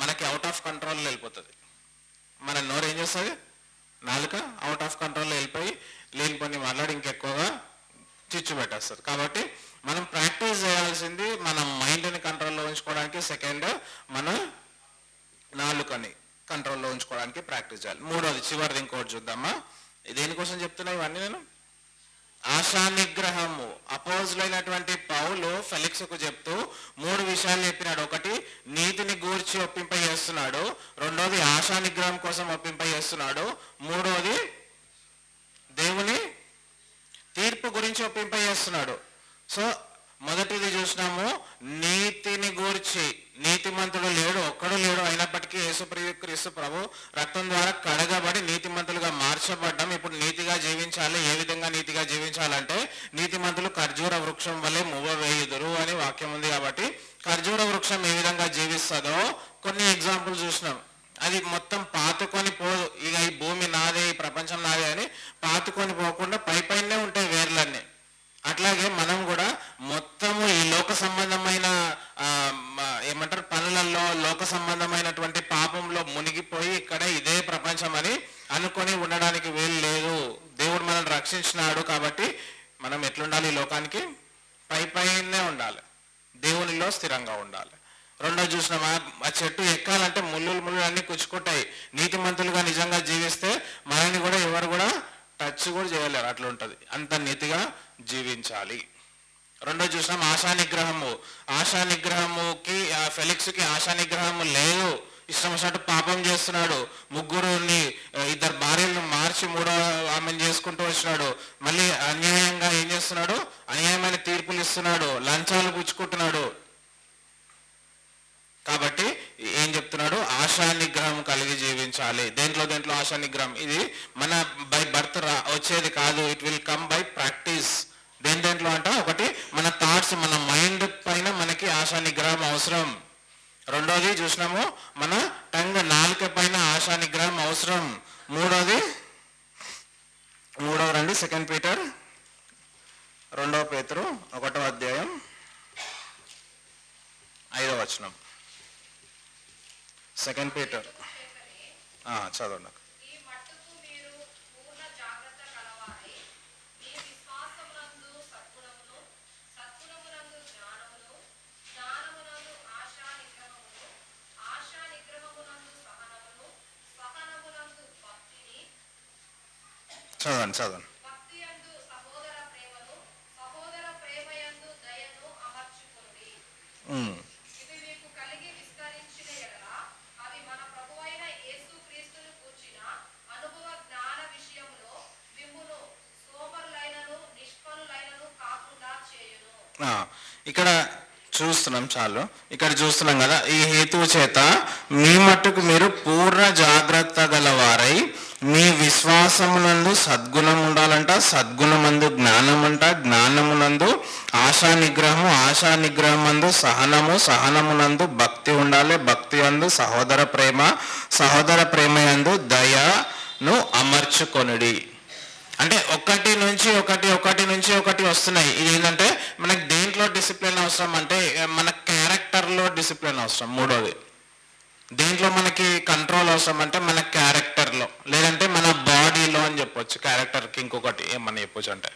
మనకి అవుట్ ఆఫ్ కంట్రోల్లో వెళ్ళిపోతుంది. మన నోరు ఏం చేస్తుంది? నాలుక అవుట్ ఆఫ్ కంట్రోల్లో వెళ్ళిపోయి లేని పని మాట్లాడి ఇంకెక్కువగా చిచ్చు పెట్టేస్తుంది. కాబట్టి మనం ప్రాక్టీస్ చేయాల్సింది మన మైండ్ని కంట్రోల్లో ఉంచుకోవడానికి. సెకండ్ మన నాలుకని కంట్రోల్లో ఉంచుకోవడానికి ప్రాక్టీస్ చేయాలి. మూడోది చివరిది ఇంకోటి చూద్దామా? దేనికోసం చెప్తున్నా ఇవన్నీ నేను? ఆశా నిగ్రహము. అపోజిలైనటువంటి పౌలు ఫెలిక్స్కు చెప్తూ 3 విషయాలు చెప్పినాడు. ఒకటి, నీతిని గూర్చి ఒప్పింపజేస్తున్నాడు. రెండోది, ఆశా నిగ్రహం కోసం ఒప్పింపజేస్తున్నాడు. మూడోది, దేవుని తీర్పు గురించి ఒప్పింపజేస్తున్నాడు. సో మొదటిది చూసినాము, నీతిని గూర్చి. నీతిమంతుడు లేడు, ఒక్కడు లేడు. అయినప్పటికీ యేసుక్రీస్తు ప్రభు రక్తం ద్వారా కడగబడి నీతిమంతులుగా మార్చబడ్డాం. ఇప్పుడు నీతిగా జీవించాలి. ఏ విధంగా నీతిగా జీవించాలంటే, నీతిమంతులు ఖర్జూర వృక్షం వలె మువ్వవేయుదురు అని వాక్యం ఉంది. కాబట్టి ఖర్జూర వృక్షం ఏ విధంగా జీవిస్తుందో కొన్ని ఎగ్జాంపుల్ చూసినాం. అది మొత్తం పాతుకొని పోదు. ఇక ఈ భూమి నాదే, ఈ ప్రపంచం నాదే అని పాతుకొని పోకుండా పైనే ఉంటాయి వేర్లన్నీ. అట్లాగే మనం కూడా మొత్తము ఈ లోక సంబంధమైన ఏమంటారు పనులలో, లోక సంబంధమైనటువంటి పాపంలో మునిగిపోయి ఇక్కడ ఇదే ప్రపంచం అని అనుకొని ఉండడానికి వీలు లేదు. దేవుడు మనల్ని రక్షించినాడు కాబట్టి మనం ఎట్లుండాలి? ఈ లోకానికి పైనే ఉండాలి, దేవునిలో స్థిరంగా ఉండాలి. రెండోది చూసినామా, ఆ చెట్టు ఎక్కాలంటే ముళ్ళు అన్ని కుచ్చుకుంటాయి. నీతిమంతులుగా నిజంగా జీవిస్తే మనల్ని కూడా ఎవరు కూడా టచ్ కూడా చేయలేరు. అట్లా ఉంటుంది. అంత నీతిగా జీవించాలి. రెండోది చూసినాం, ఆశా నిగ్రహము. ఆశా నిగ్రహముకి ఫెలిక్స్కి ఆశా నిగ్రహము లేదు. ఇష్టం వచ్చినట్టు పాపం చేస్తున్నాడు. 2 భార్యలను మార్చి 3వ ఆమెను చేసుకుంటూ వచ్చినాడు. మళ్ళీ అన్యాయంగా ఏం చేస్తున్నాడు? అన్యాయమైన తీర్పులు ఇస్తున్నాడు, లంచాలు పుచ్చుకుంటున్నాడు. కాబట్టి ఏం చెప్తున్నాడు? ఆశా నిగ్రహం కలిగి జీవించాలి. దేంట్లో ఆశా నిగ్రహం? ఇది మన బై బర్త్ వచ్చేది కాదు. It will come by practice. దేంట్లో అంట, ఒకటి మన థాట్స్, మన మైండ్ పైన మనకి ఆశా నిగ్రహం అవసరం. రెండోది చూసినాము, మన టంగ్, నాలుక పైన ఆశా నిగ్రహం అవసరం. మూడోది రండి, 2 పీటర్ 2 పేతురు 1వ అధ్యాయం 5వ వచనం. 2 పీటర్ చదవండి. చదవండి. ఇక్కడ చూస్తున్నాం, చాలు. ఇక్కడ చూస్తున్నాం కదా, ఈ హేతువు చేత మీ మట్టుకు మీరు పూర్ణ జాగ్రత్త గలవారై మీ విశ్వాసమునందు సద్గుణం ఉండాలంట, సద్గుణమందు జ్ఞానం అంట, జ్ఞానమునందు ఆశా నిగ్రహము, ఆశా నిగ్రహమందు సహనము, సహనమునందు భక్తి ఉండాలి, భక్తి అందు సహోదర ప్రేమ, సహోదర ప్రేమ యందు దయను అమర్చుకొనుడి. అంటే ఒకటి నుంచి ఒకటి వస్తున్నాయి. ఇది ఏంటంటే మనకి దేంట్లో డిసిప్లిన్ అవసరం అంటే మన క్యారెక్టర్లో డిసిప్లిన్ అవసరం. మూడోది, దేంట్లో మనకి కంట్రోల్ అవసరం అంటే మన క్యారెక్టర్లో, లేదంటే మన బాడీలో అని చెప్పొచ్చు. క్యారెక్టర్కి ఇంకొకటి ఏమని చెప్పొచ్చు అంటే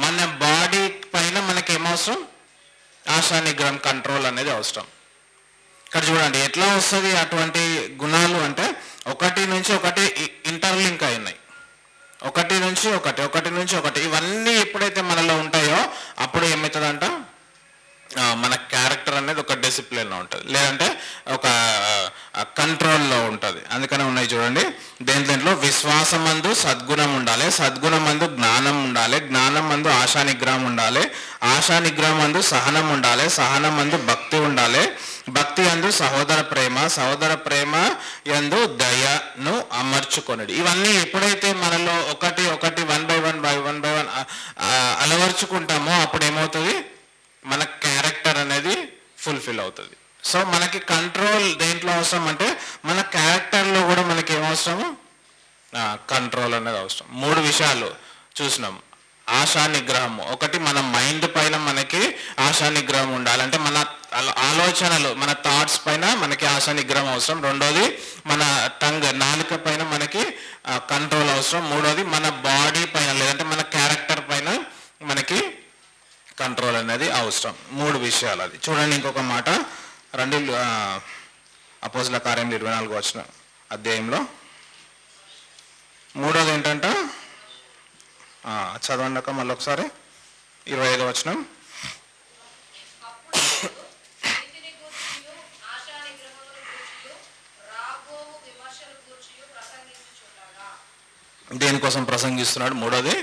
మన బాడీ పైన మనకి ఏమవసరం? ఆశా నిగ్రహం, కంట్రోల్ అనేది అవసరం. ఇక్కడ చూడండి ఎట్లా వస్తుంది అటువంటి గుణాలు అంటే ఒకటి నుంచి ఒకటి ఇంటర్లింక్ అయినాయి. ఒకటి నుంచి ఒకటి ఇవన్నీ ఎప్పుడైతే మనలో ఉంటాయో అప్పుడు ఏమవుతుందంట, మన క్యారెక్టర్ అనేది ఒక డిసిప్లిన్లో ఉంటుంది, లేదంటే ఒక కంట్రోల్లో ఉంటుంది. అందుకనే ఉన్నాయి చూడండి, దేంట్లో విశ్వాసమందు సద్గుణం ఉండాలి, సద్గుణమందు జ్ఞానం ఉండాలి, జ్ఞానమందు ఆశా నిగ్రహం ఉండాలి, ఆశా నిగ్రహమందు సహనం ఉండాలి, సహనమందు భక్తి ఉండాలి, భక్తి యందు సహోదర ప్రేమ, సహోదర ప్రేమ యందు దయను అమర్చుకొనుడి. ఇవన్నీ ఎప్పుడైతే మనలో ఒకటి 1 బై 1 అలవర్చుకుంటామో అప్పుడు ఏమవుతుంది? మన క్యారెక్టర్ అనేది ఫుల్ఫిల్ అవుతుంది. సో మనకి కంట్రోల్ దేంట్లో అవసరం అంటే మన క్యారెక్టర్లో కూడా మనకి ఏమవసరము? కంట్రోల్ అనేది అవసరం. 3 విషయాలు చూసినాం. ఆశా నిగ్రహము, ఒకటి మన మైండ్ పైన మనకి ఆశా నిగ్రహం ఉండాలంటే మన ఆలోచనలు, మన థాట్స్ పైన మనకి ఆశా నిగ్రహం అవసరం. రెండోది మన టంగ్, నాలుక పైన మనకి కంట్రోల్ అవసరం. మూడోది మన బాడీ పైన లేదంటే మన క్యారెక్టర్ పైన మనకి కంట్రోల్ అనేది అవసరం. 3 విషయాలు. అది చూడండి. ఇంకొక మాట రండి, అపోస్తలుల కార్యములు 24వ అధ్యాయంలో 3వది ఏంటంట? చదవండి అక్క మళ్ళీ ఒకసారి 25వ వచనం. దేనికోసం ప్రసంగిస్తున్నాడు? మూడోది,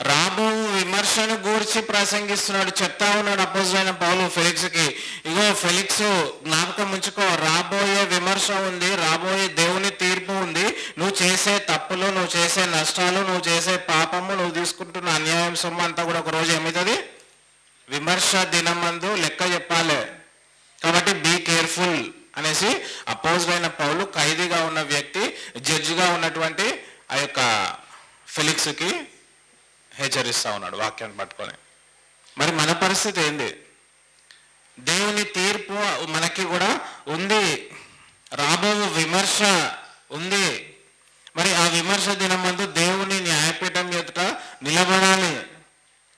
రాబో విమర్శను గూర్చి ప్రసంగిస్తున్నాడు. చెప్తా ఉన్నాడు అపోస్తలుడైన పౌలు ఫెలిక్స్కి, ఇగో ఫెలిక్స్ జ్ఞాపకం ఉంచుకో, రాబోయే విమర్శ ఉంది, రాబోయే దేవుని తీర్పు ఉంది. నువ్వు చేసే తప్పులు, నువ్వు చేసే నష్టాలు, నువ్వు చేసే పాపము, నువ్వు తీసుకుంటున్న అన్యాయం సొమ్ము అంతా కూడా ఒక రోజు ఏమవుతుంది? విమర్శ దినమందు లెక్క చెప్పాలి. కాబట్టి బీ కేర్ఫుల్ అనేసి అపోస్తలుడైన పౌలు ఖైదీగా ఉన్న వ్యక్తి, జడ్జిగా ఉన్నటువంటి ఆ యొక్క ఫెలిక్స్కి హెచ్చరిస్తా ఉన్నాడు వాక్యాన్ని పట్టుకొని. మరి మన పరిస్థితి ఏంది? దేవుని తీర్పు మనకి కూడా ఉంది, రాబో విమర్శ ఉంది. మరి ఆ విమర్శ దినమందు దేవుని న్యాయపీఠం ఎదుట నిలబడాలి.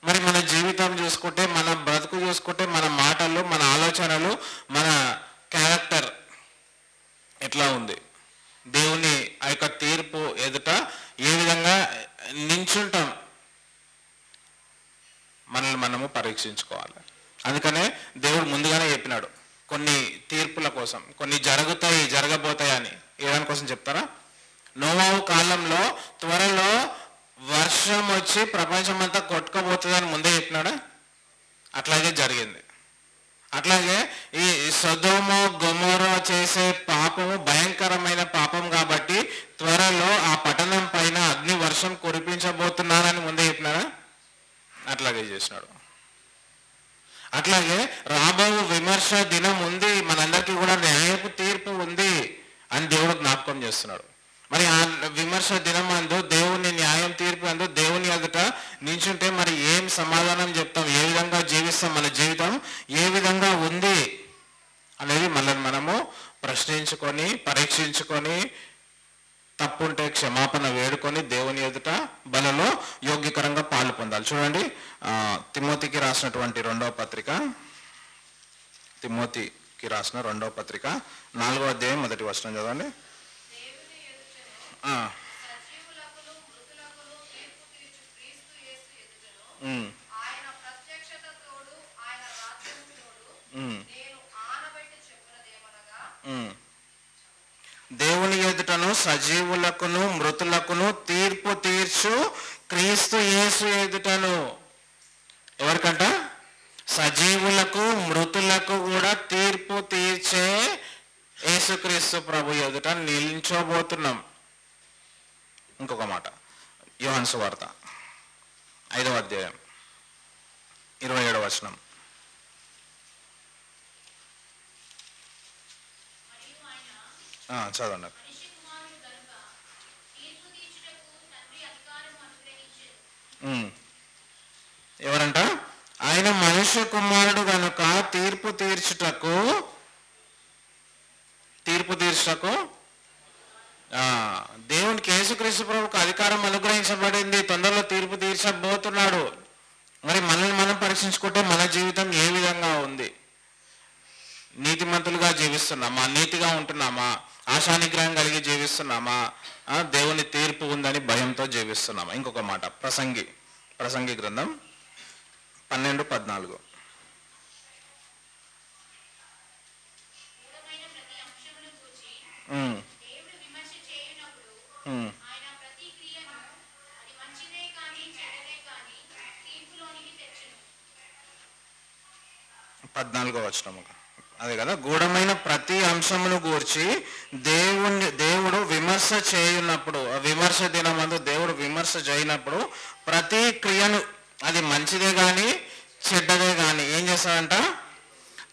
మరి మన జీవితం చూసుకుంటే, మన బ్రతుకు చూసుకుంటే, మన మాటలు, మన ఆలోచనలు, మన క్యారెక్టర్ ఎట్లా ఉంది? దేవుని ఆ యొక్క తీర్పు ఎదుట ఏ విధంగా నించుంటాం? మనల్ని మనము పరీక్షించుకోవాలి. అందుకనే దేవుడు ముందుగానే చెప్పినాడు కొన్ని తీర్పుల కోసం, కొన్ని జరుగుతాయి, జరగబోతాయి అని. ఏదాని కోసం చెప్తారా? నోవాహు కాలంలో త్వరలో వర్షం వచ్చి ప్రపంచం అంతా కొట్టుకోబోతుంది అని ముందే చెప్పినాడా? అట్లాగే జరిగింది. అట్లాగే ఈ సొదొమ గొమొర చేసే పాపము భయంకరమైన పాపం కాబట్టి త్వరలో ఆ పట్టణం పైన అగ్ని వర్షం కురిపించబోతున్నారని ముందే చెప్పినారా? అట్లాగే చేసినాడు. అట్లాగే రాబో విమర్శ దినం ఉంది, మనందరికీ కూడా న్యాయపు తీర్పు ఉంది అని దేవుడు జ్ఞాపకం చేస్తున్నాడు. మరి ఆ విమర్శ దినం అందు, దేవుని న్యాయం తీర్పు అందు దేవుని ఎదుట నించుంటే మరి ఏం సమాధానం చెప్తాం? ఏ విధంగా జీవిస్తాం? మన జీవితం ఏ విధంగా ఉంది అనేది మనల్ని మనము ప్రశ్నించుకొని, పరీక్షించుకొని, తప్పుంటే క్షమాపణ వేడుకొని దేవుని ఎదుట బలలో యోగ్యకరంగా పాలు పొందాలి. చూడండి, తిమోతికి రాసినటువంటి 2వ పత్రిక, తిమోతికి రాసిన 2వ పత్రిక 4వ అధ్యాయం 1వ వచనం చదవండి. దేవుని ఎదుటను సజీవులకును మృతులకును తీర్పు తీర్చు క్రీస్తు యేసు ఎదుటను. ఎవరికంట? సజీవులకు మృతులకు కూడా తీర్పు తీర్చే యేసుక్రీస్తు ప్రభు ఎదుట నిల్చోబోతున్నాం. ఇంకొక మాట, యోహాను సువార్త 5వ అధ్యాయం 27వ వచనం. చదవండి. ఎవరంట? ఆయన మనుష్య కుమారుడు కనుక తీర్పు తీర్చుటకు దేవునికి యేసుక్రీస్తు ప్రభువుకు అధికారం అనుగ్రహించబడింది. తొందరలో తీర్పు తీర్చబోతున్నాడు. మరి మనల్ని మనం పరీక్షించుకుంటే మన జీవితం ఏ విధంగా ఉంది? నీతిమంతులుగా జీవిస్తున్నామా? నీతిగా ఉంటున్నామా? ఆశానిగ్రహం కలిగి జీవిస్తున్నామా? దేవుని తీర్పు ఉందని భయంతో జీవిస్తున్నామా? ఇంకొక మాట, ప్రసంగి గ్రంథం 12:14. వచనము అదే కదా, గూఢమైన ప్రతి అంశమును గూర్చి దేవుడు విమర్శ చేయనప్పుడు, విమర్శ దినమందు దేవుడు విమర్శ చేయనప్పుడు ప్రతి క్రియను, అది మంచిదే కానీ చెడ్డదే కానీ ఏం చేస్తాడంట?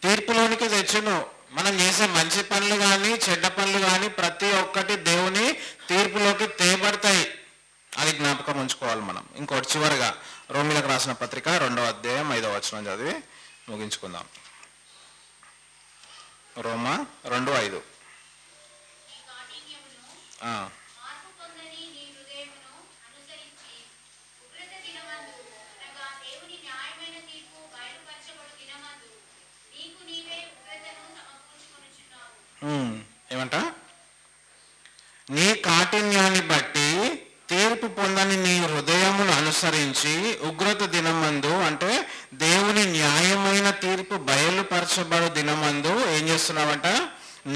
తీర్పులోనికి తెచ్చును. మనం చేసే మంచి పనులు కానీ చెడ్డ పనులు కానీ ప్రతి ఒక్కటి దేవుని తీర్పులోకి తేబడతాయి. అది జ్ఞాపకం ఉంచుకోవాలి మనం. ఇంకోటి చివరిగా రోమిలకు రాసిన పత్రిక 2వ అధ్యాయం 5వ వచనం చదివి ముగించుకుందాం. రోమా 2:5. ఏమంట? నీ కాఠిన్యాన్ని బట్టి తీర్పు పొందని నీ హృదయమును అనుసరించి గూర్చి ఉగ్రత దినమందు, అంటే దేవుని న్యాయమైన తీర్పు బయలుపరచబడు దినమందు ఏం చేస్తున్నావంట?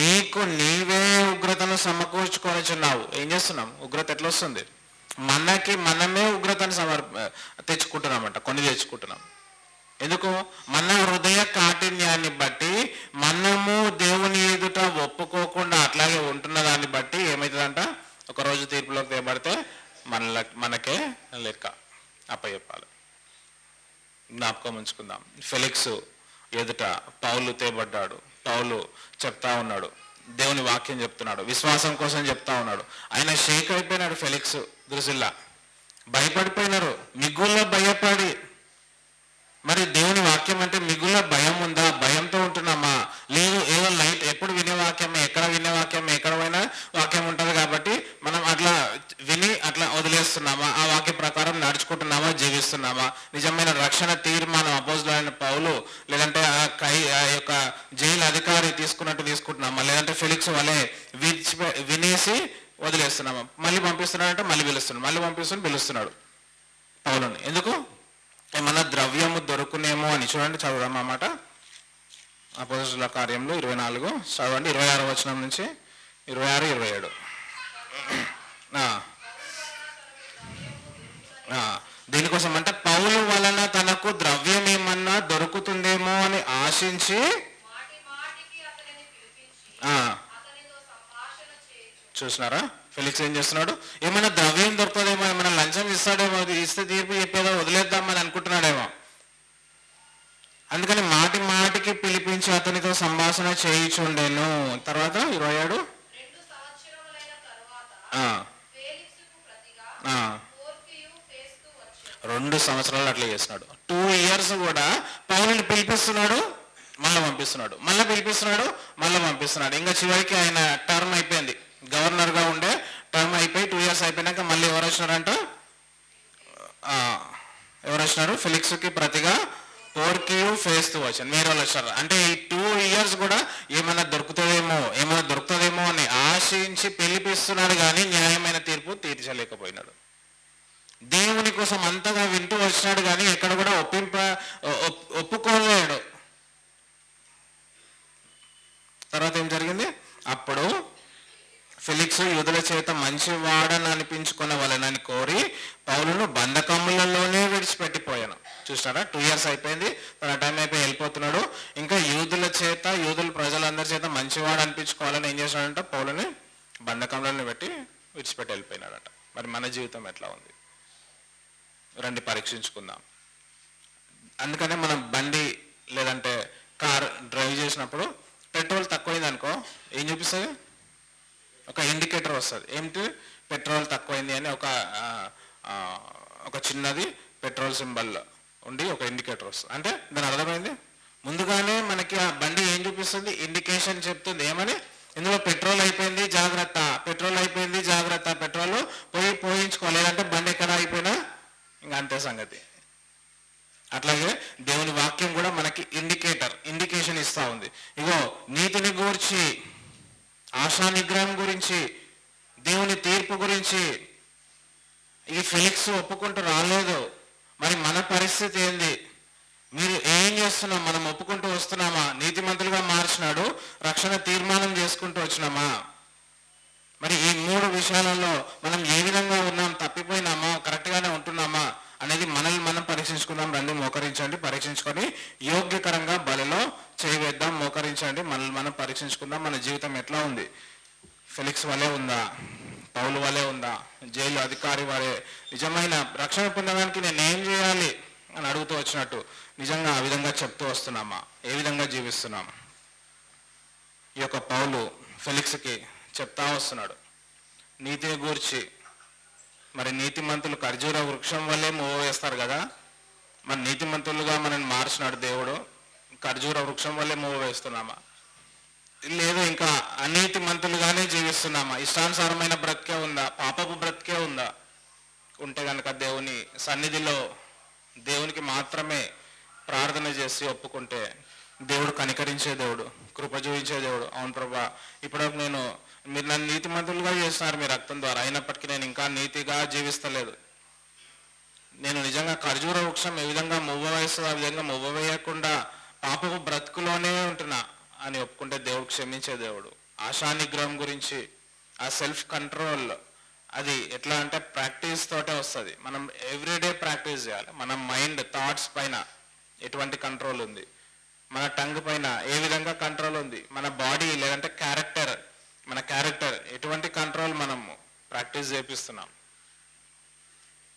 నీకు నీవే ఉగ్రతను సమకూర్చుకొనిచున్నావు. ఏం చేస్తున్నాం? ఉగ్రత ఎట్లా వస్తుంది? మనకి మనమే ఉగ్రతను తెచ్చుకుంటున్నామంట, కొని తెచ్చుకుంటున్నాం. ఎందుకు? మన హృదయ కాఠిన్యాన్ని బట్టి, మనము దేవుని ఎదుట ఒప్పుకోకుండా అట్లాగే ఉంటున్న దాన్ని బట్టి ఏమవుతుందంట? ఒకరోజు తీర్పులోకి తేబడితే మనకే లెక్క అప్పచెప్పాలి. జ్ఞాపకం ఉంచుకుందాం. ఫెలిక్స్ ఎదుట పౌలు తేబడ్డాడు. పౌలు చెప్తా ఉన్నాడు, దేవుని వాక్యం చెప్తున్నాడు, విశ్వాసం కోసం చెప్తా ఉన్నాడు. ఆయన షేక్ అయిపోయినాడు. ఫెలిక్స్, ద్రుసిల్లా భయపడిపోయినారు, మిగుల్లో భయపడి. మరి దేవుని వాక్యం అంటే మిగుల్లో భయం ఉందా? భయంతో ఉంటున్నామా? లేదు, ఏదో లైట్ ఎప్పుడు వినే వాక్యమే, ఎక్కడ వినే వాక్యమే, ఎక్కడ పోయినా వాక్యం ఉంటుంది కాబట్టి మనం అట్లా విని అట్లా వదిలేస్తున్నామా? ఆ వాక్య ప్రకారం నడుచుకుంటున్నామా, జీవిస్తున్నామా? నిజమైన రక్షణ తీర్మానం అపోజిట్ పౌలు లేదంటే ఆ యొక్క జైలు అధికారి తీసుకున్నట్టు తీసుకుంటున్నామా? లేదంటే ఫెలిక్స్ వలె వినేసి వదిలేస్తున్నామా? మళ్ళీ పంపిస్తున్నాడంటే మళ్ళీ పిలుస్తున్నాడు, మళ్ళీ పిలుస్తున్నాడు పౌలుని. ఎందుకు? ఏమన్నా ద్రవ్యము దొరుకునేమో అని. చూడండి, చదవడం అన్నమాట. అపోస్తలుల కార్యంలో 24 చదవండి, 26వ వచనం నుంచి 26, 27. దీనికోసం అంటే పౌలు వలన తనకు ద్రవ్యం ఏమన్నా దొరుకుతుందేమో అని ఆశించి చూసినారా? ఫెలిక్స్ ఏం చేస్తున్నాడు? ఏమైనా ద్రవ్యం దొరుకుతుందేమో, ఏమైనా లంచం ఇస్తాడేమో, ఇస్తే తీర్పు చెప్పేదో వదిలేద్దామని అనుకుంటున్నాడేమో. అందుకని మాటి మాటికి పిలిపించి అతనితో సంభాషణ చేయించుండేను. తర్వాత 27 2 సంవత్సరాలు అట్లా చేస్తున్నాడు. 2 years కూడా పౌలుని పిలిపిస్తున్నాడు, మళ్ళీ పంపిస్తున్నాడు, మళ్ళీ పిలిపిస్తున్నాడు, మళ్ళీ పంపిస్తున్నాడు. ఇంకా చివరికి ఆయన టర్మ్ అయిపోయింది, గవర్నర్గా ఉండే టర్మ్ అయిపోయి 2 years అయిపోయినాక మళ్ళీ ఎవరు వచ్చినారంట? ఫెలిక్స్కి ప్రతిగా పోర్కియు ఫేస్తూ వచ్చాను, మీరు వాళ్ళు వచ్చారు. అంటే ఈ 2 years కూడా ఏమైనా దొరుకుతుందేమో అని ఆశించి పిలిపిస్తున్నాడు, కానీ న్యాయమైన తీర్పు తీర్చలేకపోయినాడు. దేవుని కోసం అంతగా వింటూ వచ్చినాడు, కానీ ఎక్కడ కూడా ఒప్పుకోలేడు. తర్వాత ఏం జరిగింది? అప్పుడు ఫెలిక్స్ యూదుల చేత మంచివాడని అనిపించుకునవలెనని కోరి పౌలును బంధకములలోనే విడిచిపెట్టిపోయాను. చూస్తారా? 2 years అయిపోయింది, తన టైం అయిపోయి వెళ్ళిపోతున్నాడు. ఇంకా యూదుల ప్రజలందరి చేత మంచివాడు అనిపించుకోవాలని ఏం చేశాడంట? పౌలుని బంధకములను విడిచిపెట్టి వెళ్ళిపోయినాడట. మరి మన జీవితం ఎట్లా ఉంది? రండి పరీక్షించుకుందాం. అందుకనే మనం బండి లేదంటే కార్ డ్రైవ్ చేసినప్పుడు పెట్రోల్ తక్కువైంది అనుకో, ఏం చూపిస్తుంది? ఒక ఇండికేటర్ వస్తుంది. ఏమిటి? పెట్రోల్ తక్కువైంది అని ఒక చిన్నది పెట్రోల్ సింబల్ ఉండి ఒక ఇండికేటర్ వస్తుంది. అంటే దాని అర్థమైంది, ముందుగానే మనకి ఆ బండి ఏం చూపిస్తుంది? ఇండికేషన్ చెప్తుంది. ఏమని? ఇందులో పెట్రోల్ అయిపోయింది, జాగ్రత్త, పెట్రోల్ అయిపోయింది, జాగ్రత్త, పెట్రోల్ పోయించుకోవాలి, లేదంటే బండి ఎక్కడ అయిపోయినా ఇంకా అంతే సంగతి. అట్లాగే దేవుని వాక్యం కూడా మనకి ఇండికేషన్ ఇస్తా ఉంది. ఇగో నీతిని గూర్చి, ఆశా నిగ్రహం గురించి, దేవుని తీర్పు గురించి ఈ ఫెలిక్స్ ఒప్పుకుంటూ రాలేదు. మరి మన పరిస్థితి ఏంది? మీరు ఏం చేస్తున్నాం? మనం ఒప్పుకుంటూ వస్తున్నామా? నీతిమంతులుగా మార్చినాడు, రక్షణ తీర్మానం చేసుకుంటూ వచ్చినామా? మరి ఈ 3 విషయాలలో మనం ఏ విధంగా ఉన్నాం? తప్పిపోయినామా? కరెక్ట్గానే ఉంటున్నామా అనేది మనల్ని మనం పరీక్షించుకుందాం. రండి, మోకరించండి, పరీక్షించుకొని యోగ్యకరంగా బలిలో చేయవేద్దాం. మోకరించండి, మనల్ని మనం పరీక్షించుకుందాం. మన జీవితం ఎట్లా ఉంది? ఫెలిక్స్ వలే ఉందా? పౌలు వలే ఉందా? జైలు అధికారి వలే నిజమైన రక్షణ పొందడానికి నేను ఏం చేయాలి అని అడుగుతూ వచ్చినట్టు నిజంగా ఆ విధంగా చెప్తూ వస్తున్నామా? ఏ విధంగా జీవిస్తున్నాం? ఈ యొక్క పౌలు ఫెలిక్స్కి చెప్తా వస్తున్నాడు నీతిని గూర్చి. మరి నీతిమంతులు ఖర్జూర వృక్షం వల్లే మూవ వేస్తారు కదా. మరి నీతిమంతులుగా మనల్ని మార్చినాడు దేవుడు, ఖర్జూర వృక్షం వల్లే మూవ వేస్తున్నామా? లేదు ఇంకా అనీతిమంతులుగానే జీవిస్తున్నామా? ఇష్టానుసారమైన బ్రతికే ఉందా? పాపపు బ్రతికే ఉందా? ఉంటే కనుక దేవుని సన్నిధిలో దేవునికి మాత్రమే ప్రార్థన చేసి ఒప్పుకుంటే దేవుడు కనికరించే దేవుడు, కృప చూపించే దేవుడు. అవును ప్రభా, ఇప్పటివరకు మీరు నన్ను నీతిమంతులుగా చేస్తున్నారు మీ రక్తం ద్వారా, అయినప్పటికీ నేను ఇంకా నీతిగా జీవిస్తలేదు. నేను నిజంగా ఖర్జూర వృక్షం ఏ విధంగా మువ్వ వేస్తుందో ఆ విధంగా మువ్వ వేయకుండా పాపపు బ్రతుకులోనే ఉంటున్నా అని ఒప్పుకుంటే దేవుడు క్షమించే దేవుడు. ఆశా నిగ్రహం గురించి, ఆ సెల్ఫ్ కంట్రోల్, అది ఎట్లా అంటే ప్రాక్టీస్ తోటే వస్తుంది. మనం ఎవ్రీడే ప్రాక్టీస్ చేయాలి. మన మైండ్ థాట్స్ పైన ఎటువంటి కంట్రోల్ ఉంది, మన టంగ్ పైన ఏ విధంగా కంట్రోల్ ఉంది, మన బాడీ లేదంటే మన క్యారెక్టర్ ఎటువంటి కంట్రోల్ మనము ప్రాక్టీస్ చేపిస్తున్నాం.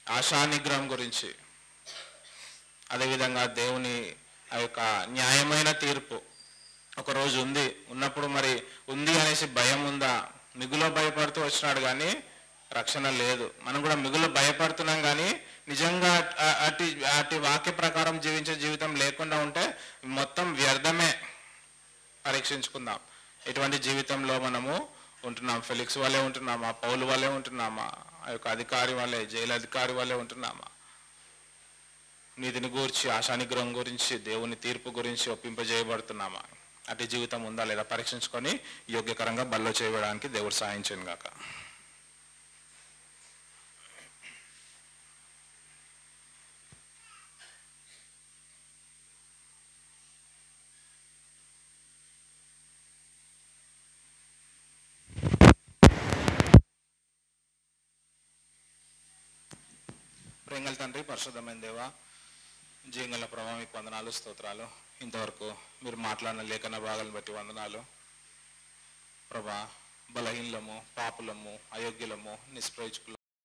ఆశా నిగ్రహం గురించి, అదేవిధంగా దేవుని ఆ యొక్క న్యాయమైన తీర్పు ఒకరోజు ఉన్నప్పుడు మరి ఉంది అనేసి భయం ఉందా? మిగులో భయపడుతూ వచ్చినాడు కానీ రక్షణ లేదు. మనం కూడా మిగులు భయపడుతున్నాం కానీ నిజంగా అటు వాక్య ప్రకారం జీవించే జీవితం లేకుండా ఉంటే మొత్తం వ్యర్థమే. పరీక్షించుకుందాం, ఎటువంటి జీవితంలో మనము ఉంటున్నాం. ఫెలిక్స్ వల్లే ఉంటున్నామా? పౌలు వల్లే ఉంటున్నామా? ఆ యొక్క అధికారి వల్లే, జైలు అధికారి వల్లే ఉంటున్నామా? నీతిని గూర్చి, ఆశానిగ్రహం గురించి, దేవుని తీర్పు గురించి ఒప్పింపజేయబడుతున్నామా? అటు జీవితం ఉందా లేదా పరీక్షించుకొని యోగ్యకరంగా బల్లో చేయడానికి దేవుడు సాయం చేయను గాక. ప్రేంగల తండ్రి, పరిశుద్ధమైన దేవా, జీంగల ప్రభావం మీకు వందనాలు, స్తోత్రాలు. ఇంతవరకు మీరు మాట్లాడిన లేఖన భాగాలను బట్టి వందనాలు ప్రభా. బలహీనలము, పాపులము, అయోగ్యులము, నిష్ప్రయోజకులము